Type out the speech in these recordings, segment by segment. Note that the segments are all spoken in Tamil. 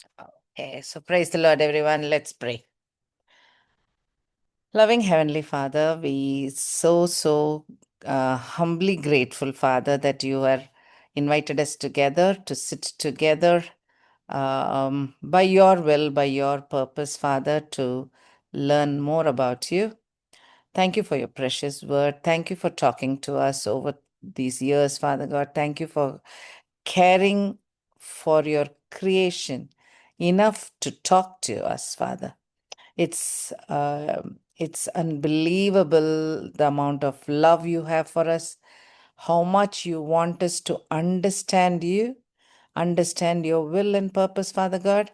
Okay, so praise the Lord, everyone. Let's pray. Loving Heavenly Father, we so humbly grateful, Father, that you are invited us together to sit together by your will, by your purpose, Father, to learn more about you. Thank you for your precious word. Thank you for talking to us over these years, Father God. Thank you for caring for your creation enough to talk to us, Father. It's unbelievable the amount of love you have for us, how much you want us to understand you, understand your will and purpose, Father God.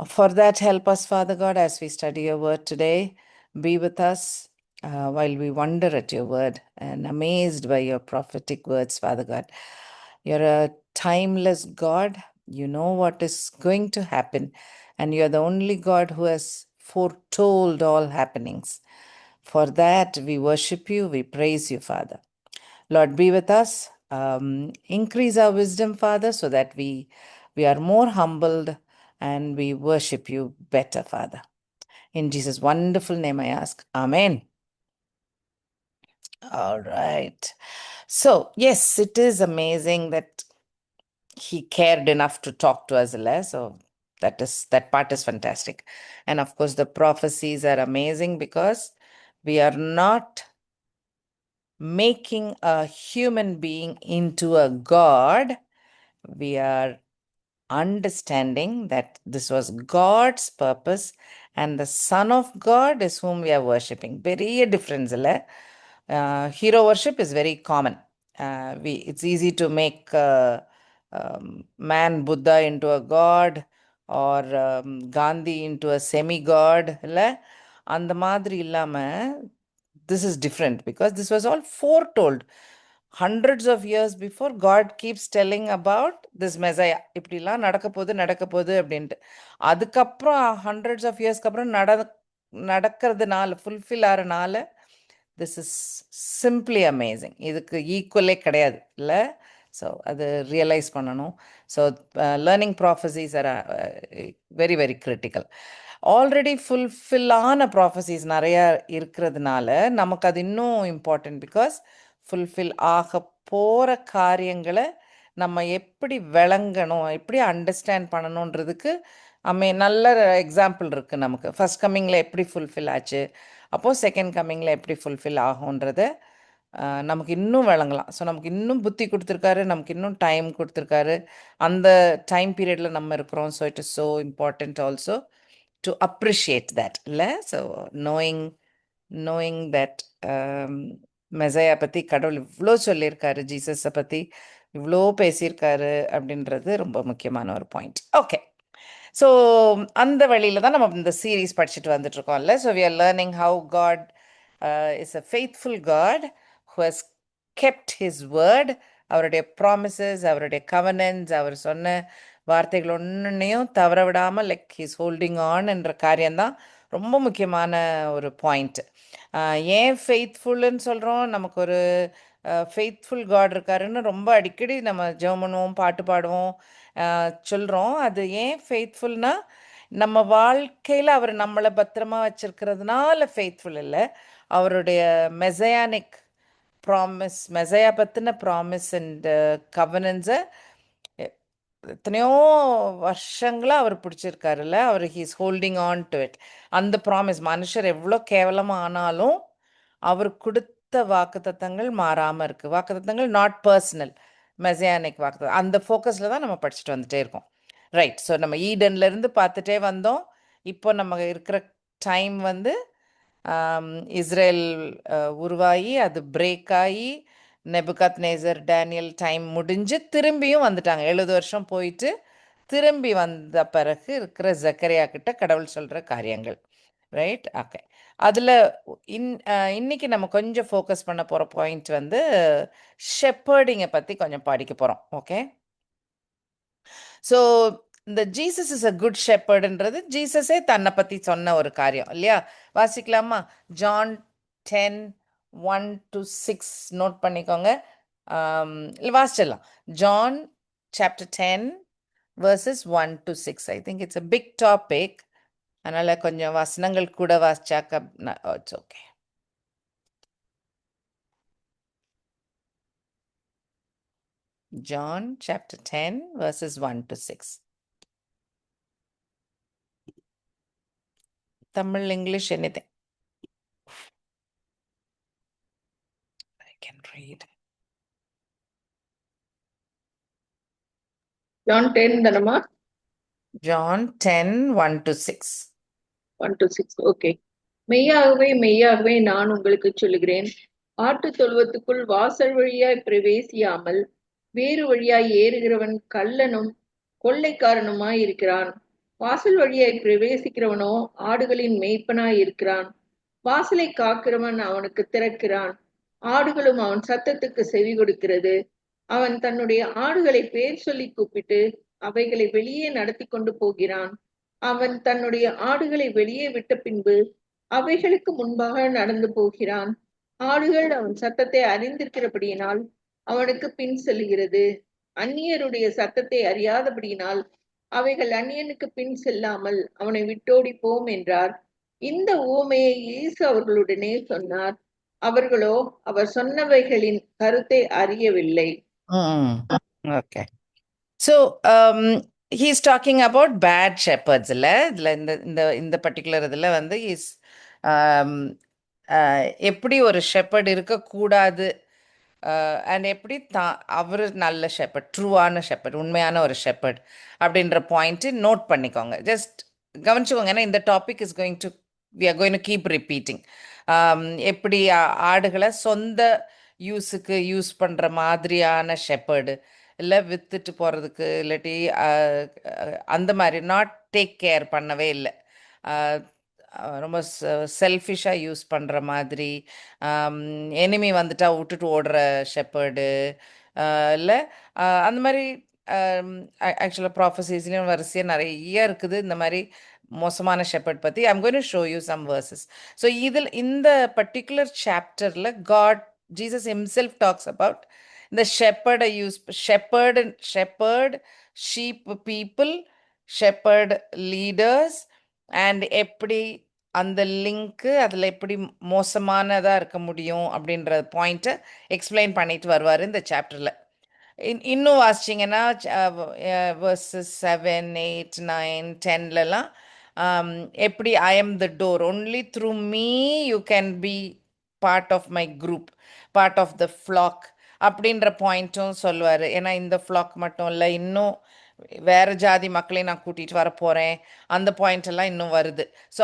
For that, help us, Father God, as we study your word today. Be with us while we wonder at your word and amazed by your prophetic words, Father God. You're a timeless God. You know what is going to happen, and you're the only God who has foretold all happenings. For that, we worship you, we praise you, Father. Lord, be with us. Increase our wisdom, Father, so that we are more humbled and we worship you better, Father. In Jesus' wonderful name I ask. Amen. All right. So, yes, it is amazing that he cared enough to talk to us, so that part is fantastic. And of course, the prophecies are amazing because we are not making a human being into a god. We are understanding that this was God's purpose and the Son of God is whom we are worshipping. பெரிய difference இல்லை. Hero worship is very common. It's easy to make man Buddha into a god or Gandhi into a semi-god. இல்லை அந்த மாதிரி இல்லாம this is different because this was all foretold hundreds of years before. God keeps telling about this Messiah. இப்படிலாம் நடக்க போகுது அப்படின்ட்டு அதுக்கப்புறம் hundreds of years அப்புறம் நடக்கிறதுனால fulfil ஆகிறனால this is simply amazing. இதுக்கு ஈக்குவலே கிடையாது இல்லை. ஸோ அது ரியலைஸ் பண்ணணும். So learning prophecies are very very critical. Already ஃபுல்ஃபில்லான ப்ராஃபஸிஸ் நிறையா இருக்கிறதுனால நமக்கு அது இன்னும் இம்பார்ட்டன்ட். பிகாஸ் ஃபுல்ஃபில் ஆக போகிற காரியங்களை நம்ம எப்படி விளங்கணும், எப்படி அண்டர்ஸ்டாண்ட் பண்ணணுன்றதுக்கு நல்ல எக்ஸாம்பிள் இருக்குது நமக்கு. ஃபர்ஸ்ட் கம்மிங்கில் எப்படி ஃபுல்ஃபில் ஆச்சு, அப்போது செகண்ட் கம்மிங்கில் எப்படி ஃபுல்ஃபில் ஆகுன்றத நமக்கு இன்னும் விளங்கலாம். ஸோ நமக்கு இன்னும் புத்தி கொடுத்துருக்காரு, நமக்கு இன்னும் டைம் கொடுத்துருக்காரு. அந்த டைம் பீரியடில் நம்ம இருக்கிறோம். So it is so important also to appreciate that இல்லை. ஸோ நோயிங் தட் மெசையா பற்றி கடவுள் இவ்வளோ சொல்லியிருக்காரு, ஜீசஸை பற்றி இவ்வளோ பேசியிருக்காரு அப்படின்றது ரொம்ப முக்கியமான ஒரு பாயிண்ட். ஓகே, ஸோ அந்த வழியில் தான் நம்ம இந்த சீரீஸ் படிச்சுட்டு வந்துட்டுருக்கோம்ல. So we are learning how God is a faithful God who has kept his word. அவருடைய ப்ராமிசஸ், அவருடைய கவனன்ஸ், அவர் சொன்ன வார்த்தைகள் ஒன்றையும் தவற விடாமல் லைக் ஹீஸ் ஹோல்டிங் ஆன் என்ற காரியம்தான் ரொம்ப முக்கியமான ஒரு பாயிண்ட். ஏன் ஃபெய்த்ஃபுல்லுன்னு சொல்கிறோம், நமக்கு ஒரு ஃபெய்த்ஃபுல் காட் இருக்காருன்னு ரொம்ப அடிக்கடி நம்ம ஜெபம் பண்ணுவோம், பாட்டு பாடுவோம், சொல்கிறோம். அது ஏன் ஃபெய்த்ஃபுல்னா நம்ம வாழ்க்கையில் அவர் நம்மளை பத்திரமா வச்சிருக்கிறதுனால ஃபெய்த்ஃபுல் இல்லை. அவருடைய மெசையானிக் ப்ராமிஸ், மெசையா பற்றின ப்ராமிஸ் அண்ட் கவனன்ஸை எத்தனையோ வருஷங்களாக அவர் பிடிச்சிருக்காருல்ல. அவர் he's holding on to it. அந்த ப்ராமிஸ் மனுஷர் எவ்வளோ கேவலமாக ஆனாலும் அவர் கொடுத்த வாக்குத்தத்தங்கள் மாறாமல் இருக்குது. வாக்குத்தத்தங்கள் நாட் பர்சனல், மெசையானிக் வாக்குத்தத்தம். அந்த ஃபோக்கஸில் தான் நம்ம படிச்சுட்டு வந்துட்டே இருக்கோம். ரைட். ஸோ நம்ம ஈடன்லேருந்து பார்த்துட்டே வந்தோம். இப்போ நம்ம இருக்கிற டைம் வந்து இஸ்ரேல் உருவாகி அது பிரேக் ஆகி நெபுகத்நேசர் டேனியல் டைம் முடிஞ்சு திரும்பியும் வந்துட்டாங்க. 70 வருஷம் போயிட்டு திரும்பி வந்த பிறகு இருக்கிற ஜக்கரியா கிட்ட கடவுள் சொல்கிற காரியங்கள். ரைட். ஓகே, அதில் இன்னைக்கு நம்ம கொஞ்சம் ஃபோக்கஸ் பண்ண போகிற பாயிண்ட் வந்து ஷெப்பர்டிங்கை பற்றி கொஞ்சம் படிக்க போகிறோம். ஓகே, ஸோ இந்த ஜீசஸ் இஸ் அ குட் ஷெப்பர்டுன்றது ஜீசஸே தன்னை பற்றி சொன்ன ஒரு காரியம் இல்லையா? வாசிக்கலாமா? ஜான் 10:1-6 நோட் பண்ணிக்கோங்க. இல்லை வாசிச்சிடலாம். John chapter 10 verses 1 to 6. I think it's a big topic. அதனால கொஞ்சம் வசனங்கள் கூட வாசிச்சாக்க it's okay. John chapter 10 verses 1 to 6. Tamil, English, anything. I can read. John 10 தானம்மா? John 10 1 to 6. 1 to 6. ஓகே. மெய்யாகவே மெய்யாகவே நான் உங்களுக்கு சொல்லுகிறேன், ஆட்டுத் தொழுவத்துக்குள் வாசல் வழியாய் பிரவேசியாமல் வேறு வழியாய் ஏறுகிறவன் கள்ளனும் கொள்ளைக்காரனுமாய் இருக்கிறான். வாசல் வழியாய் பிரவேசிக்கிறவனோ ஆடுகளின் மேய்ப்பனாய் இருக்கிறான். வாசலை காக்கிறவன் அவனுக்கு திறக்கிறான். ஆடுகளும் அவன் சத்தத்துக்கு செவி கொடுக்கிறது. அவன் தன்னுடைய ஆடுகளை பேர் சொல்லி கூப்பிட்டு அவைகளை வெளியே நடத்தி கொண்டு போகிறான். அவன் தன்னுடைய ஆடுகளை வெளியே விட்ட பின்பு அவைகளுக்கு முன்பாக நடந்து போகிறான். ஆடுகள் அவன் சத்தத்தை அறிந்திருக்கிறபடியினால் அவனுக்கு பின் செல்கிறது. அந்நியருடைய சத்தத்தை அறியாதபடியினால் அவைகள் அந்நியனுக்கு பின் செல்லாமல் அவனை விட்டோடி போம் என்றார். இந்த உவமையை இயேசு அவர்களுடனே சொன்னார். அவர்களோ அவர் சொன்னவைகளின் கருத்தை அறியவில்லை. Okay. So, he's talking about bad shepherds. இந்த பர்டிகுலர் இதில் வந்து இஸ் எப்படி ஒரு ஷெப்பர்ட் இருக்கக்கூடாது அண்ட் எப்படி அவர் நல்ல ஷெப்பர்ட், ட்ரூவான ஷெப்பர்ட், உண்மையான ஒரு ஷெப்பர்ட் அப்படின்ற பாயிண்ட்டு நோட் பண்ணிக்கோங்க. ஜஸ்ட் கவனிச்சுக்கோங்க. ஏன்னா இந்த topic is going to we are going to keep repeating. எப்படி ஆடுகளை சொந்த யூஸுக்கு யூஸ் பண்ணுற மாதிரியான ஷெப்பர்டு, இல்லை விற்றுட்டு போகிறதுக்கு, இல்லாட்டி அந்த மாதிரி நாட் டேக் கேர் பண்ணவே இல்லை, ரொம்ப செல்ஃபிஷாக யூஸ் பண்ணுற மாதிரி, எனிமி வந்துட்டா விட்டுட்டு ஓடுற ஷெப்பர்டு, இல்லை அந்த மாதிரி ஆக்சுவலாக ப்ராஃபஸீஸ்லேயும் வரிசையாக நிறைய இருக்குது இந்த மாதிரி மோசமான ஷெப்பர்ட் பற்றி. I'm going to show you some verses. So இதில் இந்த பர்டிகுலர் சாப்டரில் ஜீசஸ் ஹிம்செல்ஃப் டாக்ஸ் அபவுட் இந்த ஷெப்பர்டை use shepherd sheep people, shepherd leaders, and எப்படி அந்த லிங்க்கு அதில் எப்படி மோசமானதாக இருக்க முடியும் அப்படின்ற பாயிண்ட்டை எக்ஸ்பிளைன் பண்ணிட்டு வருவார் இந்த சாப்டரில். இன்னும் வாசிச்சிங்கன்னா verses 7, 8, 9, 10லலாம் எப்படி I am the door, only through me you can be part of my group, part of the flock அப்படின்ற பாயிண்ட்டும் சொல்லுவார். ஏன்னா இந்த ஃப்ளாக் மட்டும் இல்லை, இன்னும் வேறு ஜாதி மக்களையும் நான் கூட்டிகிட்டு வர போகிறேன், அந்த பாயிண்ட் எல்லாம் இன்னும் வருது. ஸோ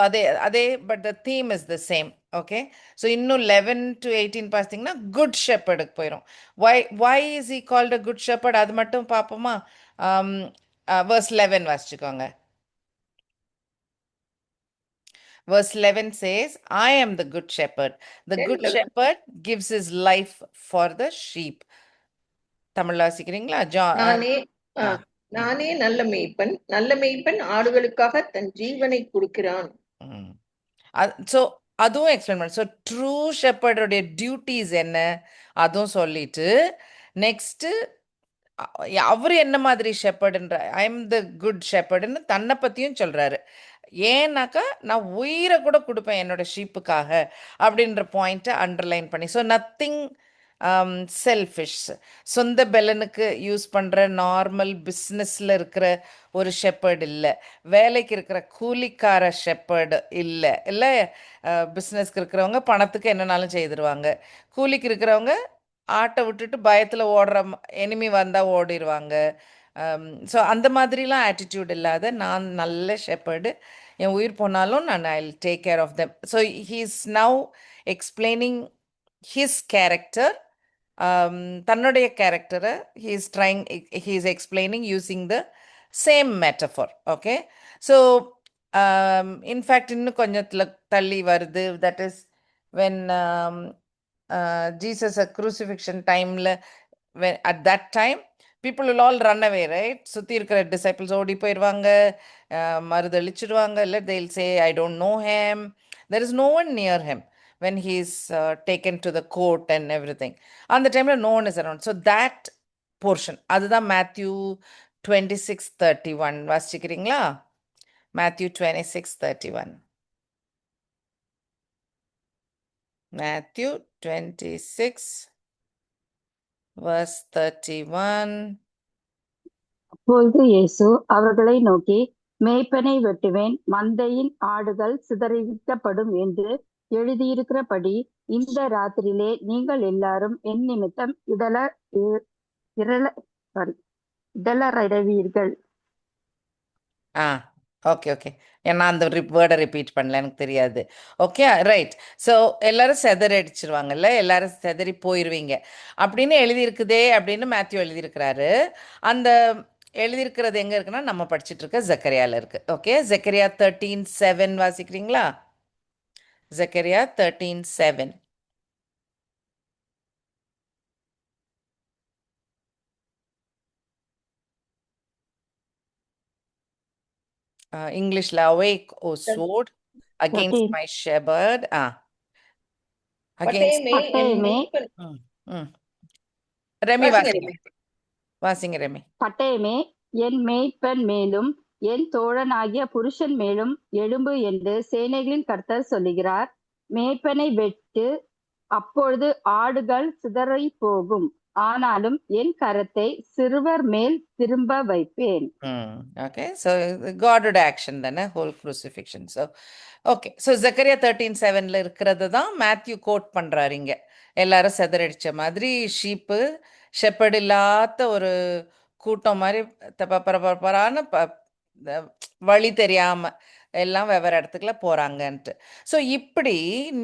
அதே but the theme is the same. Okay. So இன்னும் 11 to 18 பார்த்தீங்கன்னா குட் ஷெப்பர்டுக்கு போயிடும். Why is he called a good shepherd, அது மட்டும் பார்ப்போமா? verse 11 வாசிச்சுக்கோங்க. Verse 11 says, I am the good shepherd. The good shepherd gives his life for the sheep. Tamil வாசிக்கிறீங்களா? நானே நல்ல மேய்ப்பன், நல்ல மேய்ப்பன் ஆடுகளுக்காக தன் ஜீவனை கொடுக்கிறான். ஸோ அதுவும் எக்ஸ்பிளைன் பண்ண. ஸோ ட்ரூ ஷெப்பர்டோடைய டியூட்டிஸ் என்ன அதுவும் சொல்லிட்டு நெக்ஸ்ட்டு அவர் என்ன மாதிரி ஷெப்பர்டுன்ற, ஐ எம் த குட் ஷெப்பர்டுன்னு தன்னை பற்றியும் சொல்கிறாரு. ஏன்னாக்கா நான் உயிரை கூட கொடுப்பேன் என்னோட ஷீப்புக்காக அப்படின்ற பாயிண்ட்டை அண்டர்லைன் பண்ணி. ஸோ நத்திங் செல்ஃபிஷ், சொந்த பெலனுக்கு யூஸ் பண்ணுற நார்மல் பிஸ்னஸில் இருக்கிற ஒரு ஷெப்பர்டு இல்லை, வேலைக்கு இருக்கிற கூலிக்கார ஷெப்பர்டு இல்லை. இல்லை, பிஸ்னஸ்க்கு இருக்கிறவங்க பணத்துக்கு என்னன்னாலும் செய்திருவாங்க, கூலிக்கு இருக்கிறவங்க ஆட்டை விட்டுட்டு பயத்தில் ஓடுற எனிமி வந்தால் ஓடிடுவாங்க. ஸோ அந்த மாதிரிலாம் ஆட்டிடியூட் இல்லாத நான் நல்ல ஷெப்பர்டு, என் உயிர் போனாலும் நான் I will take care of them. So he is now explaining his character, தன்னுடைய கேரக்டரை he is explaining using the same metaphor. Okay. So in fact இன்னும் கொஞ்சத்துல தள்ளி வருது. That is when Jesus crucifixion timeல, when at that time people will all run away, right? சுற்றி இருக்கிற டிசைபிள்ஸ் ஓடி போயிடுவாங்க, மறுதளிச்சிடுவாங்க, இல்லை they'll say I don't know him. There is no one near him when he is taken to the court and everything. அந்த டைமில் no one is around. So that portion, அதுதான் மேத்யூ 26:31 வாசிக்கிறீங்களா? Matthew 26:31. Matthew 26 verse 31. அப்பொழுது இயேசு அவர்களை நோக்கி, மேய்ப்பனை வெட்டுவேன், மந்தையின் ஆடுகள் சிதறடிக்கப்படும் என்று எழுதியிருக்கிறபடி இந்த ராத்திரியிலே நீங்கள் எல்லாரும் என் நிமித்தம் இடலறவீர்கள். ஆ ஓகே ஓகே. ஏன்னா அந்த வேர்டை ரிப்பீட் பண்ணல, எனக்கு தெரியாது. Okay right. ஸோ எல்லாரும் செதறடிச்சிருவாங்கல்ல, எல்லாரும் செதறி போயிடுவீங்க அப்படின்னு எழுதியிருக்குதே அப்படின்னு மேத்யூ எழுதியிருக்கிறாரு. அந்த எழுதியிருக்கிறது எங்கே இருக்குன்னா நம்ம படிச்சுட்டு இருக்க ஜக்கரியாவில் இருக்கு. ஓகே, ஜக்கரியா 13:7 வாசிக்கிறீங்களா? ஜக்கரியா 13:7. இங்கிலீஷ்ல awake o sword against my shepherd. against பட்டயமே என் பட்டயமே மேய்ப்பன் ம், ம். ரெமி வாசிங்க வாசிங்க. ரவி. வாசிங்க ரெமி. பட்டயமே என் மேய்ப்பன் மேலும் என் தோழனாகிய புருஷன் மேலும் எழும்பு என்று சேனைகளின் கர்த்தர் சொல்லுகிறார். மேய்ப்பனை வெட்டு, அப்பொழுது ஆடுகள் சிதறிப் போகும். ஆனாலும் என் கரத்தை சிறுவர் மேல் திரும்ப வைப்பேன். ஓகே, ஸோ காடோட ஆக்ஷன் தானே whole crucifixion. So okay, so Zakariya 13:7 இருக்கிறது தான் மேத்யூ கோட் பண்ணுறாரு இங்கே. எல்லாரும் செதறடிச்ச மாதிரி ஷீப்பு ஷெப்பர்ட் இல்லாத ஒரு கூட்டம் மாதிரி பரபரப்பான வழி தெரியாம எல்லாம் வெவ்வேறு இடத்துக்குள்ள போறாங்கன்ட்டு. ஸோ இப்படி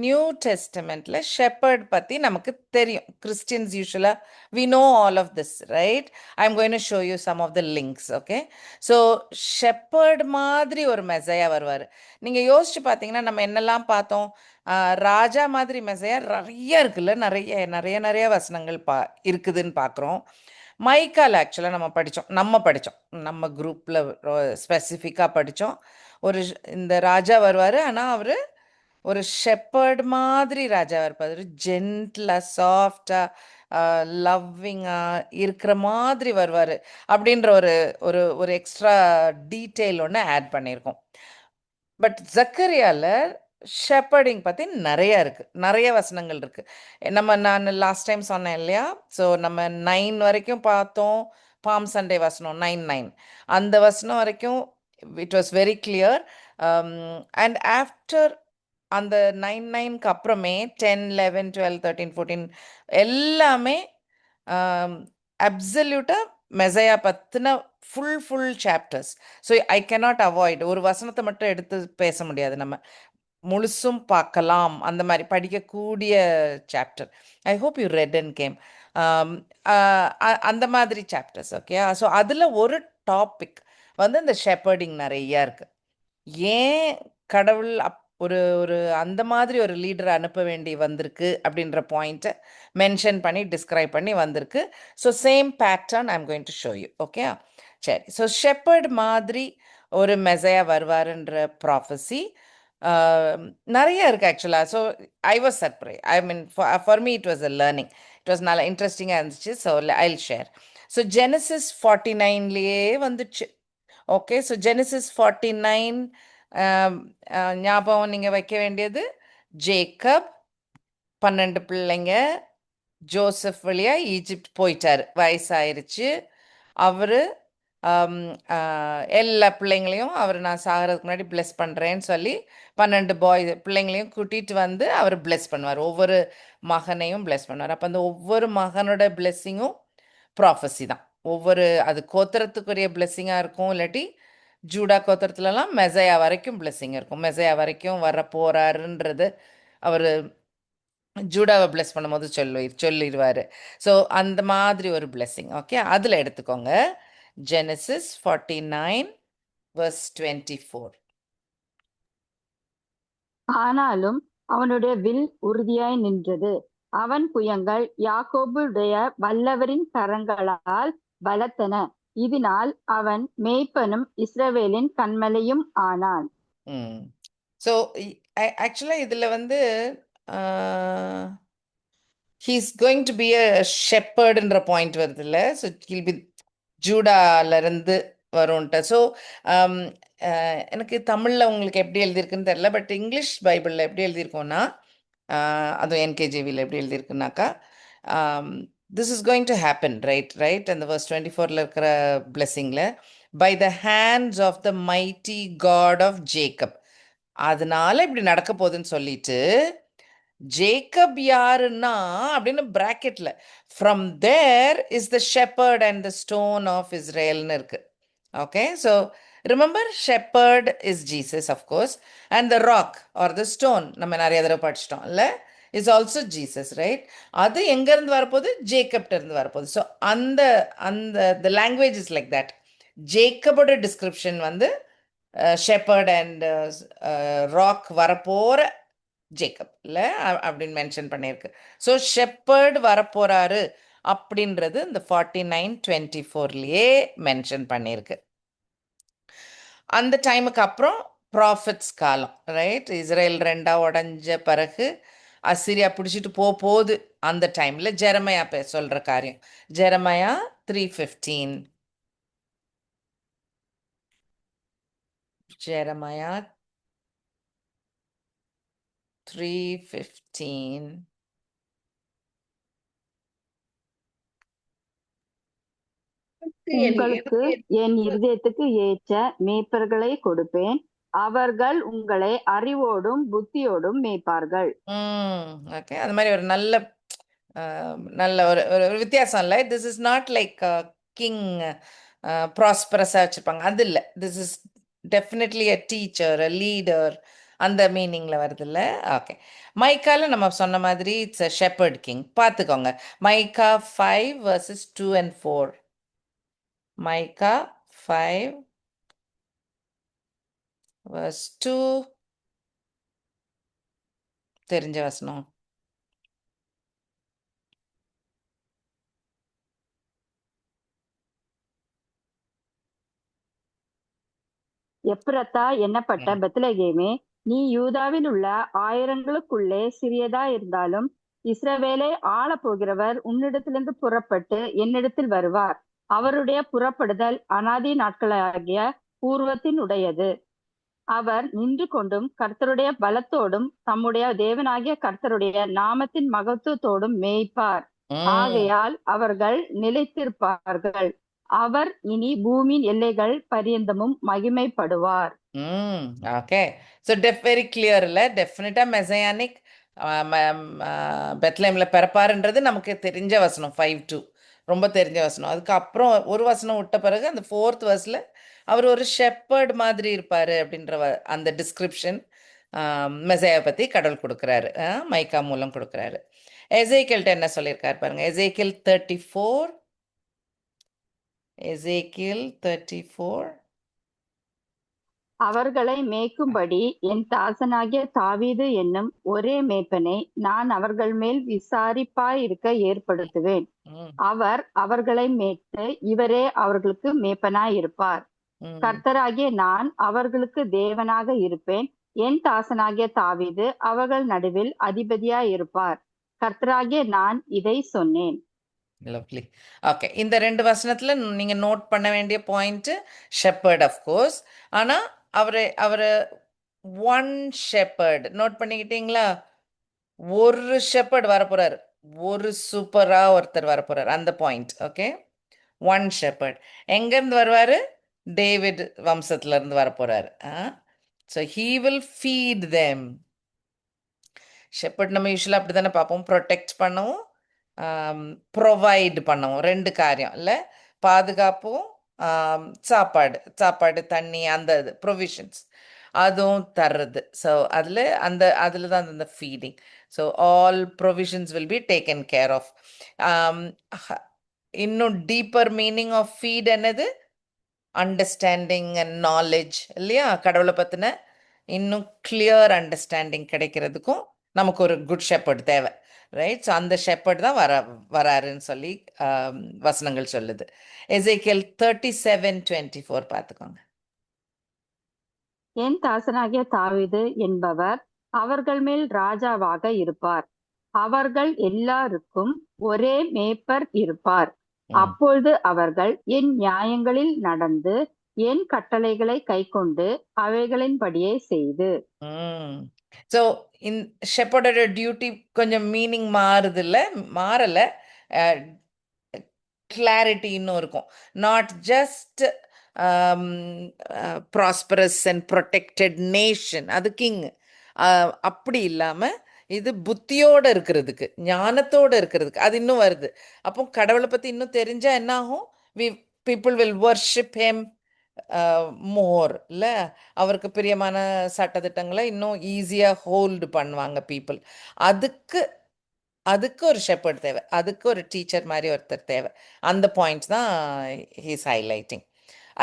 நியூ டெஸ்டமெண்ட்ல ஷெப்பர்ட் பத்தி நமக்கு தெரியும். Christians usually we know all of this, right? I am going to show you some of the links. Okay, so shepherd மாதிரி ஒரு மெசையா வருவார். நீங்க யோசிச்சு பார்த்தீங்கன்னா நம்ம என்னெல்லாம் பார்த்தோம்? ராஜா மாதிரி மெசையா நிறைய இருக்குல்ல, நிறைய நிறைய நிறைய வசனங்கள் இருக்குதுன்னு பார்க்குறோம். மைக்கால் ஆக்சுவலாக நம்ம படித்தோம் நம்ம குரூப்பில் ஸ்பெசிஃபிக்காக படித்தோம். இந்த ராஜா வருவார், ஆனால் அவர் ஒரு ஷெப்பர்ட் மாதிரி ராஜாவாக இருப்பார். ஒரு ஜென்டிலாக சாஃப்டாக லவ்விங்காக இருக்கிற மாதிரி வருவார் அப்படின்ற ஒரு ஒரு ஒரு எக்ஸ்ட்ரா டீட்டெயில் ஒன்று ஆட் பண்ணியிருக்கோம். பட் ஜக்கரியால ஷெப்பர்டிங் பற்றி நிறைய இருக்குது, நிறைய வசனங்கள் இருக்குது. நான் லாஸ்ட் டைம் சொன்னேன் இல்லையா? ஸோ நம்ம 9 வரைக்கும் பார்த்தோம். பாம் சண்டே வசனம் 9:9 அந்த வசனம் வரைக்கும் it was very clear. And after அந்த 9:9க்கு அப்புறமே 10, 11, 12, 13, 14 எல்லாமே அப்சல்யூட்டாக மெசையா பற்றின full chapters. So I cannot avoid ஒரு வசனத்தை மட்டும் எடுத்து பேச முடியாது, நம்ம முழுசும் பார்க்கலாம். அந்த மாதிரி படிக்கக்கூடிய chapter. I hope you red and game. அந்த மாதிரி சாப்டர்ஸ். ஓகே, ஸோ அதில் ஒரு டாபிக் வந்து இந்த ஷெப்பர்டிங் நிறையா இருக்குது. ஏன் கடவுள் ஒரு ஒரு அந்த மாதிரி ஒரு லீடரை அனுப்ப வேண்டி வந்திருக்கு அப்படின்ற பாயிண்ட்டை மென்ஷன் பண்ணி டிஸ்கிரைப் பண்ணி வந்திருக்கு. So same pattern I am going to show you. Okay, சரி. ஸோ ஷெப்பர்ட் மாதிரி ஒரு மெசையா வருவாருன்ற ப்ராஃபஸி நிறைய இருக்குது ஆக்சுவலாக. So I was surprise. I mean for me it was a learning. It was நல்லா இன்ட்ரெஸ்டிங்காக இருந்துச்சு. So I will share. So Genesis 49லேயே வந்துச்சு. ஓகே, ஸோ ஜெனசிஸ் 49 ஞாபகம் நீங்கள் வைக்க வேண்டியது, ஜேக்கப் 12 பிள்ளைங்க, ஜோசப் வழியா ஈஜிப்ட் போயிட்டார், வயசாயிருச்சு. அவர் எல்லா பிள்ளைங்களையும் அவர் நான் சாகிறதுக்கு முன்னாடி பிளெஸ் பண்ணுறேன்னு சொல்லி 12 பிள்ளைங்களையும் கூட்டிகிட்டு வந்து அவர் பிளெஸ் பண்ணுவார். ஒவ்வொரு மகனையும் பிளெஸ் பண்ணுவார். அப்போ அந்த ஒவ்வொரு மகனோட பிளெஸ்ஸிங்கும் ப்ராஃபஸி தான். அது கோத்திரத்துக்குரிய பிளெஸ்ஸிங்காக இருக்கும், இல்லாட்டி ஜூடா கோத்திரத்துலலாம் மெசையா வரைக்கும் பிளெஸ்ஸிங் இருக்கும். மெசையா வரைக்கும் வர போகிறாருன்றது அவர் ஜூடாவை பிளெஸ் பண்ணும்போது சொல்லிடுவார். ஸோ அந்த மாதிரி ஒரு பிளெஸ்ஸிங். ஓகே, அதில் எடுத்துக்கோங்க ஜெனசிஸ் 49 verse 24. ஆனாலும் அவனுடைய வில் உறுதியாய் நின்றது. அவன் புயங்கள் யாக்கோபுடைய வல்லவரின் கரங்களால் பலத்தன. இதனால் அவன் மேய்ப்பனும் இஸ்ரவேலின் கண்மலையும் ஆனான். ஸோ ஆக்சுவலாக இதில் வந்து he's going to be a ஷெப்பர்டுன்ற பாயிண்ட் வருது இல்லை? ஸோ ஹில் பி ஜூடால இருந்து வரும்ன்ட்டு. ஸோ எனக்கு தமிழில் உங்களுக்கு எப்படி எழுதியிருக்குன்னு தெரில, பட் இங்கிலீஷ் பைபிளில் எப்படி எழுதியிருக்கோன்னா, அதுவும் என்கேஜேவியில் எப்படி எழுதியிருக்குனாக்கா, this is going to happen right அந்த verse 24ல் இருக்கிற பிளெஸ்ஸிங்கில், by the hands of the mighty God of Jacob. அதனால இப்படி நடக்க போகுதுன்னு சொல்லிட்டு, ஜேக்கப் யாருன்னா அப்படின்னு பிராக்கெட்ல, from there is the shepherd and the stone of இஸ்ரேல்னு இருக்கு. Okay, so remember shepherd is Jesus of course, and the rock or the stone நம்ம நிறைய தடவை படிச்சிட்டோம் இல்லை, இஸ் ஆல்சோ ஜீசஸ் ரைட். அது எங்கேருந்து வரப்போகுது? ஜேக்கப்ட இருந்து வரப்போகுது. ஸோ அந்த அந்த the language is like that. ஜேக்கபோட டிஸ்கிரிப்ஷன் வந்து ஷெப்பர்ட் அண்ட் ராக் வரப்போகிற ஜேக்கப் இல்லை அப்படின்னு மென்ஷன் பண்ணியிருக்கு. ஸோ ஷெப்பர்ட் வரப்போறாரு அப்படின்றது இந்த 49:24லேயே மென்ஷன் பண்ணியிருக்கு. அந்த டைமுக்கு அப்புறம் ப்ராஃபிட்ஸ் காலம் ரைட். இஸ்ரேல் ரெண்டா உடஞ்ச பிறகு அசிரியா பிடிச்சிட்டு போகுது. அந்த டைமில் ஜெரமையா சொல்கிற காரியம், ஜெரமையா 3:15. ஜெரமையா 3:15. உங்களுக்கு என் இருதயத்துக்கு ஏற்ற மேய்ப்பர்களை கொடுப்பேன், அவர்கள் உங்களை அறிவோடும் புத்தியோடும் மேய்ப்பார்கள். ஓகே, அது மாதிரி ஒரு நல்ல நல்ல ஒரு ஒரு வித்தியாசம் இல்லை. This is not like king ப்ராஸ்பரஸாக வச்சுருப்பாங்க, அது இல்லை. This is definitely a teacher, a leader, அந்த மீனிங்கில் வருது இல்லை. ஓகே, மைக்கால நம்ம சொன்ன மாதிரி இட்ஸ் அ ஷெப்பர்ட் கிங். பார்த்துக்கோங்க, மைக்கா 5 verses 2 and 4. மைக்கா 5 verse 2, தெரிஞ்ச வசனம். எப்ரத்தா எண்ணப்பட்ட பெத்லகேமே, நீ யூதாவில் உள்ள ஆயிரங்களுக்குள்ளே சிறியதா இருந்தாலும் இஸ்ரவேலை ஆள போகிறவர் உன்னிடத்திலிருந்து புறப்பட்டு என்னிடத்தில் வருவார். அவருடைய புறப்படுதல் அனாதி நாட்களாகிய பூர்வத்தின் உடையது. அவர் நின்று கொண்டும் கர்த்தருடைய பலத்தோடும் தம்முடைய தேவனாகிய கர்த்தருடைய நாமத்தின் மகத்துவத்தோடும் மேய்ப்பார். ஆகையால் அவர்கள் நிலைத்திருப்பார்கள். அவர் இனி பூமியின் எல்லைகள் பரியந்தமும் மகிமைப்படுவார். ஓகே, ஸோ வெரி கிளியர் இல்லை, டெஃபினட்டா மெசையானிக் பெத்லேம்ல பிறப்பாருன்றது நமக்கு தெரிஞ்ச வசனம் 5:2, ரொம்ப தெரிஞ்ச வசனம். அதுக்கப்புறம் ஒரு வசனம் விட்ட பிறகு அந்த 4th verseல அவர் ஒரு ஷெப்பர்ட் மாதிரி இருப்பாரு அப்படின்ற அந்த டிஸ்கிரிப்ஷன் மெசையா பத்தி கடவுள் கொடுக்குறாரு, மைக்கா மூலம் கொடுக்குறாரு. எசேக்கியல்ட்ட என்ன சொல்லியிருக்காரு பாருங்க, எசேக்கியல் 34. எசேக்கியல் 34. அவர்களை மேய்க்கும்படி என் தாசனாகிய தாவீது என்னும் ஒரே மேய்ப்பனை நான் அவர்கள் மேல் விசாரிப்பாயிருக்க ஏற்படுத்துவேன். அவர் அவர்களை மேய்த்து இவரே அவர்களுக்கு மேய்ப்பனாயிருப்பார். கர்த்தராகிய நான் அவர்களுக்கு தேவனாக இருப்பேன். என் தாசனாகிய தாவீது அவர்கள் நடுவில் அதிபதியாயிருப்பார். கர்த்தராகிய நான் இதை சொன்னேன். லவ்லி. ஓகே, இந்த 2 வசனத்துல நீங்க நோட் பண்ண வேண்டிய பாயிண்ட் ஷெப்பர்ட் அஃப்கோர்ஸ். ஆனா அவரு ஒன் ஷெப்பர்ட் நோட் பண்ணிக்கிட்டீங்களா? ஒரு ஷெப்பர்ட் வரப்போறாரு, ஒரு சூப்பரா ஒருத்தர் வரப்போறாரு, அந்த பாயிண்ட். ஓகே, ஒன் ஷெப்பர்ட் எங்கேருந்து வருவாரு? டேவிட் வம்சத்துல இருந்து வரப்போறாரு. So he will feed them. Shepherd நம்ம யூஸ்வலாக அப்படி தானே பார்ப்போம், ப்ரொடெக்ட் பண்ணவும் ப்ரொவைட் பண்ணவும், 2 காரியம் இல்லை, பாதுகாப்பும் சாப்பாடு தண்ணி அந்த இது ப்ரொவிஷன்ஸ் அதுவும் தர்றது. ஸோ அதில் தான் அந்த feeding. So all provisions will be taken care of. இன்னும் டீப்பர் மீனிங் ஆஃப் ஃபீட் என்னது? அண்டர்ஸ்டாண்டிங் அண்ட் நாலேஜ் இல்லையா? கடவுளை பற்றின இன்னும் கிளியர் அண்டர்ஸ்டாண்டிங் கிடைக்கிறதுக்கும் நமக்கு ஒரு குட் ஷெப்பர்ட் தேவை ரைட். ஸோ அந்த ஷெப்பர்ட் தான் வராருன்னு சொல்லி வசனங்கள் சொல்லுது. எசேக்கியல் 37:24 பார்த்துக்கோங்க. என் தாசனாகிய தாவீது என்பவர் அவர்கள் மேல் ராஜாவாக இருப்பார். அவர்கள் எல்லாருக்கும் ஒரே மேய்ப்பர் இருப்பார். அப்பொழுது அவர்கள் என் நியாயங்களில் நடந்து என் கட்டளைகளை கைக்கொண்டு அவைகளின்படியே செய்து. ஸோ இன் ஷெப்பர்டோட டியூட்டி கொஞ்சம் மீனிங் மாறுது இல்லை, மாறலை, கிளாரிட்டி இன்னும் இருக்கும். Not just prosperous and protected nation, அது கிங். அப்படி இல்லாமல் இது புத்தியோடு இருக்கிறதுக்கு, ஞானத்தோடு இருக்கிறதுக்கு, அது இன்னும் வருது. அப்போ கடவுளை பற்றி இன்னும் தெரிஞ்சால் என்ன ஆகும்? பீப்புள் வில் வர்ஷிப் ஹிம் மோர் இல்லை, அவருக்கு பிரியமான சட்டத்திட்டங்களை இன்னும் ஈஸியாக ஹோல்டு பண்ணுவாங்க பீப்புள். அதுக்கு அதுக்கு ஒரு ஷெப்பர்ட் தேவை, அதுக்கு ஒரு டீச்சர் மாதிரி ஒருத்தர் தேவை. அந்த பாயிண்ட்ஸ் தான் ஹீஸ் ஹைலைட்டிங்.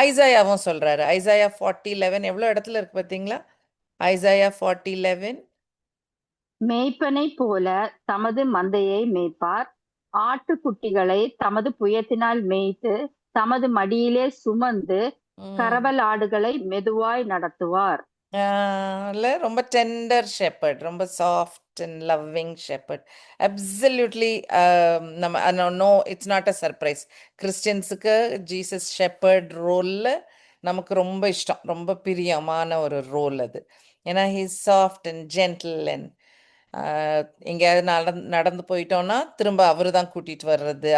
ஐசாயாவும் சொல்கிறாரு. ஐசாயா 40:11 எவ்வளோ இடத்துல இருக்கு பார்த்தீங்களா? ஐசாயா 40:11, மேய்ப்பனை போல தமது மந்தையை மேய்ப்பார், ஆட்டுக்குட்டிகளை தமது புயத்தினால் மேய்த்து தமது மடியிலே சுமந்து கறவல் ஆடுகளை மெதுவாய் நடத்துவார். இல்லை, ரொம்ப டெண்டர் ஷெப்பர்ட், ரொம்ப soft and loving shepherd. Absolutely. நம்ம no, it's not a surprise. கிறிஸ்டியன்ஸுக்கு ஜீசஸ் ஷெப்பர்ட் ரோலில் நமக்கு ரொம்ப இஷ்டம், ரொம்ப பிரியமான ஒரு ரோல் அது. ஏன்னா he's soft and gentle and எங்கேயாவது நடந்து போயிட்டோன்னா திரும்ப அவர் தான் கூட்டிகிட்டு வர்றது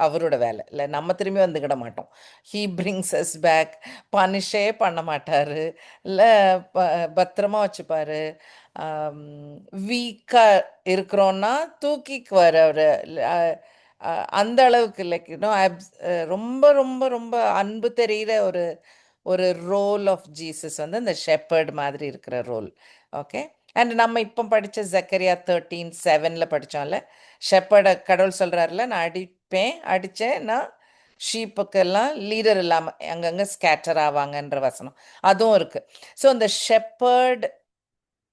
அவரோட வேலை இல்லை. நம்ம திரும்பி வந்துக்கிட மாட்டோம். He brings us back. பனிஷே பண்ண மாட்டார் இல்லை, பத்திரமா வச்சுப்பார். வீக்காக இருக்கிறோன்னா தூக்கிக்குவார் அவர். அந்த அளவுக்கு லைக் ரொம்ப ரொம்ப ரொம்ப அன்பு தெரிகிற ஒரு ஒரு ரோல் ஆஃப் ஜீசஸ் வந்து இந்த ஷெப்பர்ட் மாதிரி இருக்கிற ரோல். ஓகே. அண்ட் நம்ம இப்போ படித்த ஜக்கரியா 13:7 படித்தோம்ல, ஷெப்பர்டை கடவுள் சொல்கிறாருல, நான் அடித்தேன், நான் ஷீப்புக்கெல்லாம் லீடர் இல்லாமல் அங்கங்கே ஸ்கேட்டர் ஆவாங்கன்ற வசனம் அதுவும் இருக்குது. ஸோ இந்த ஷெப்பர்ட்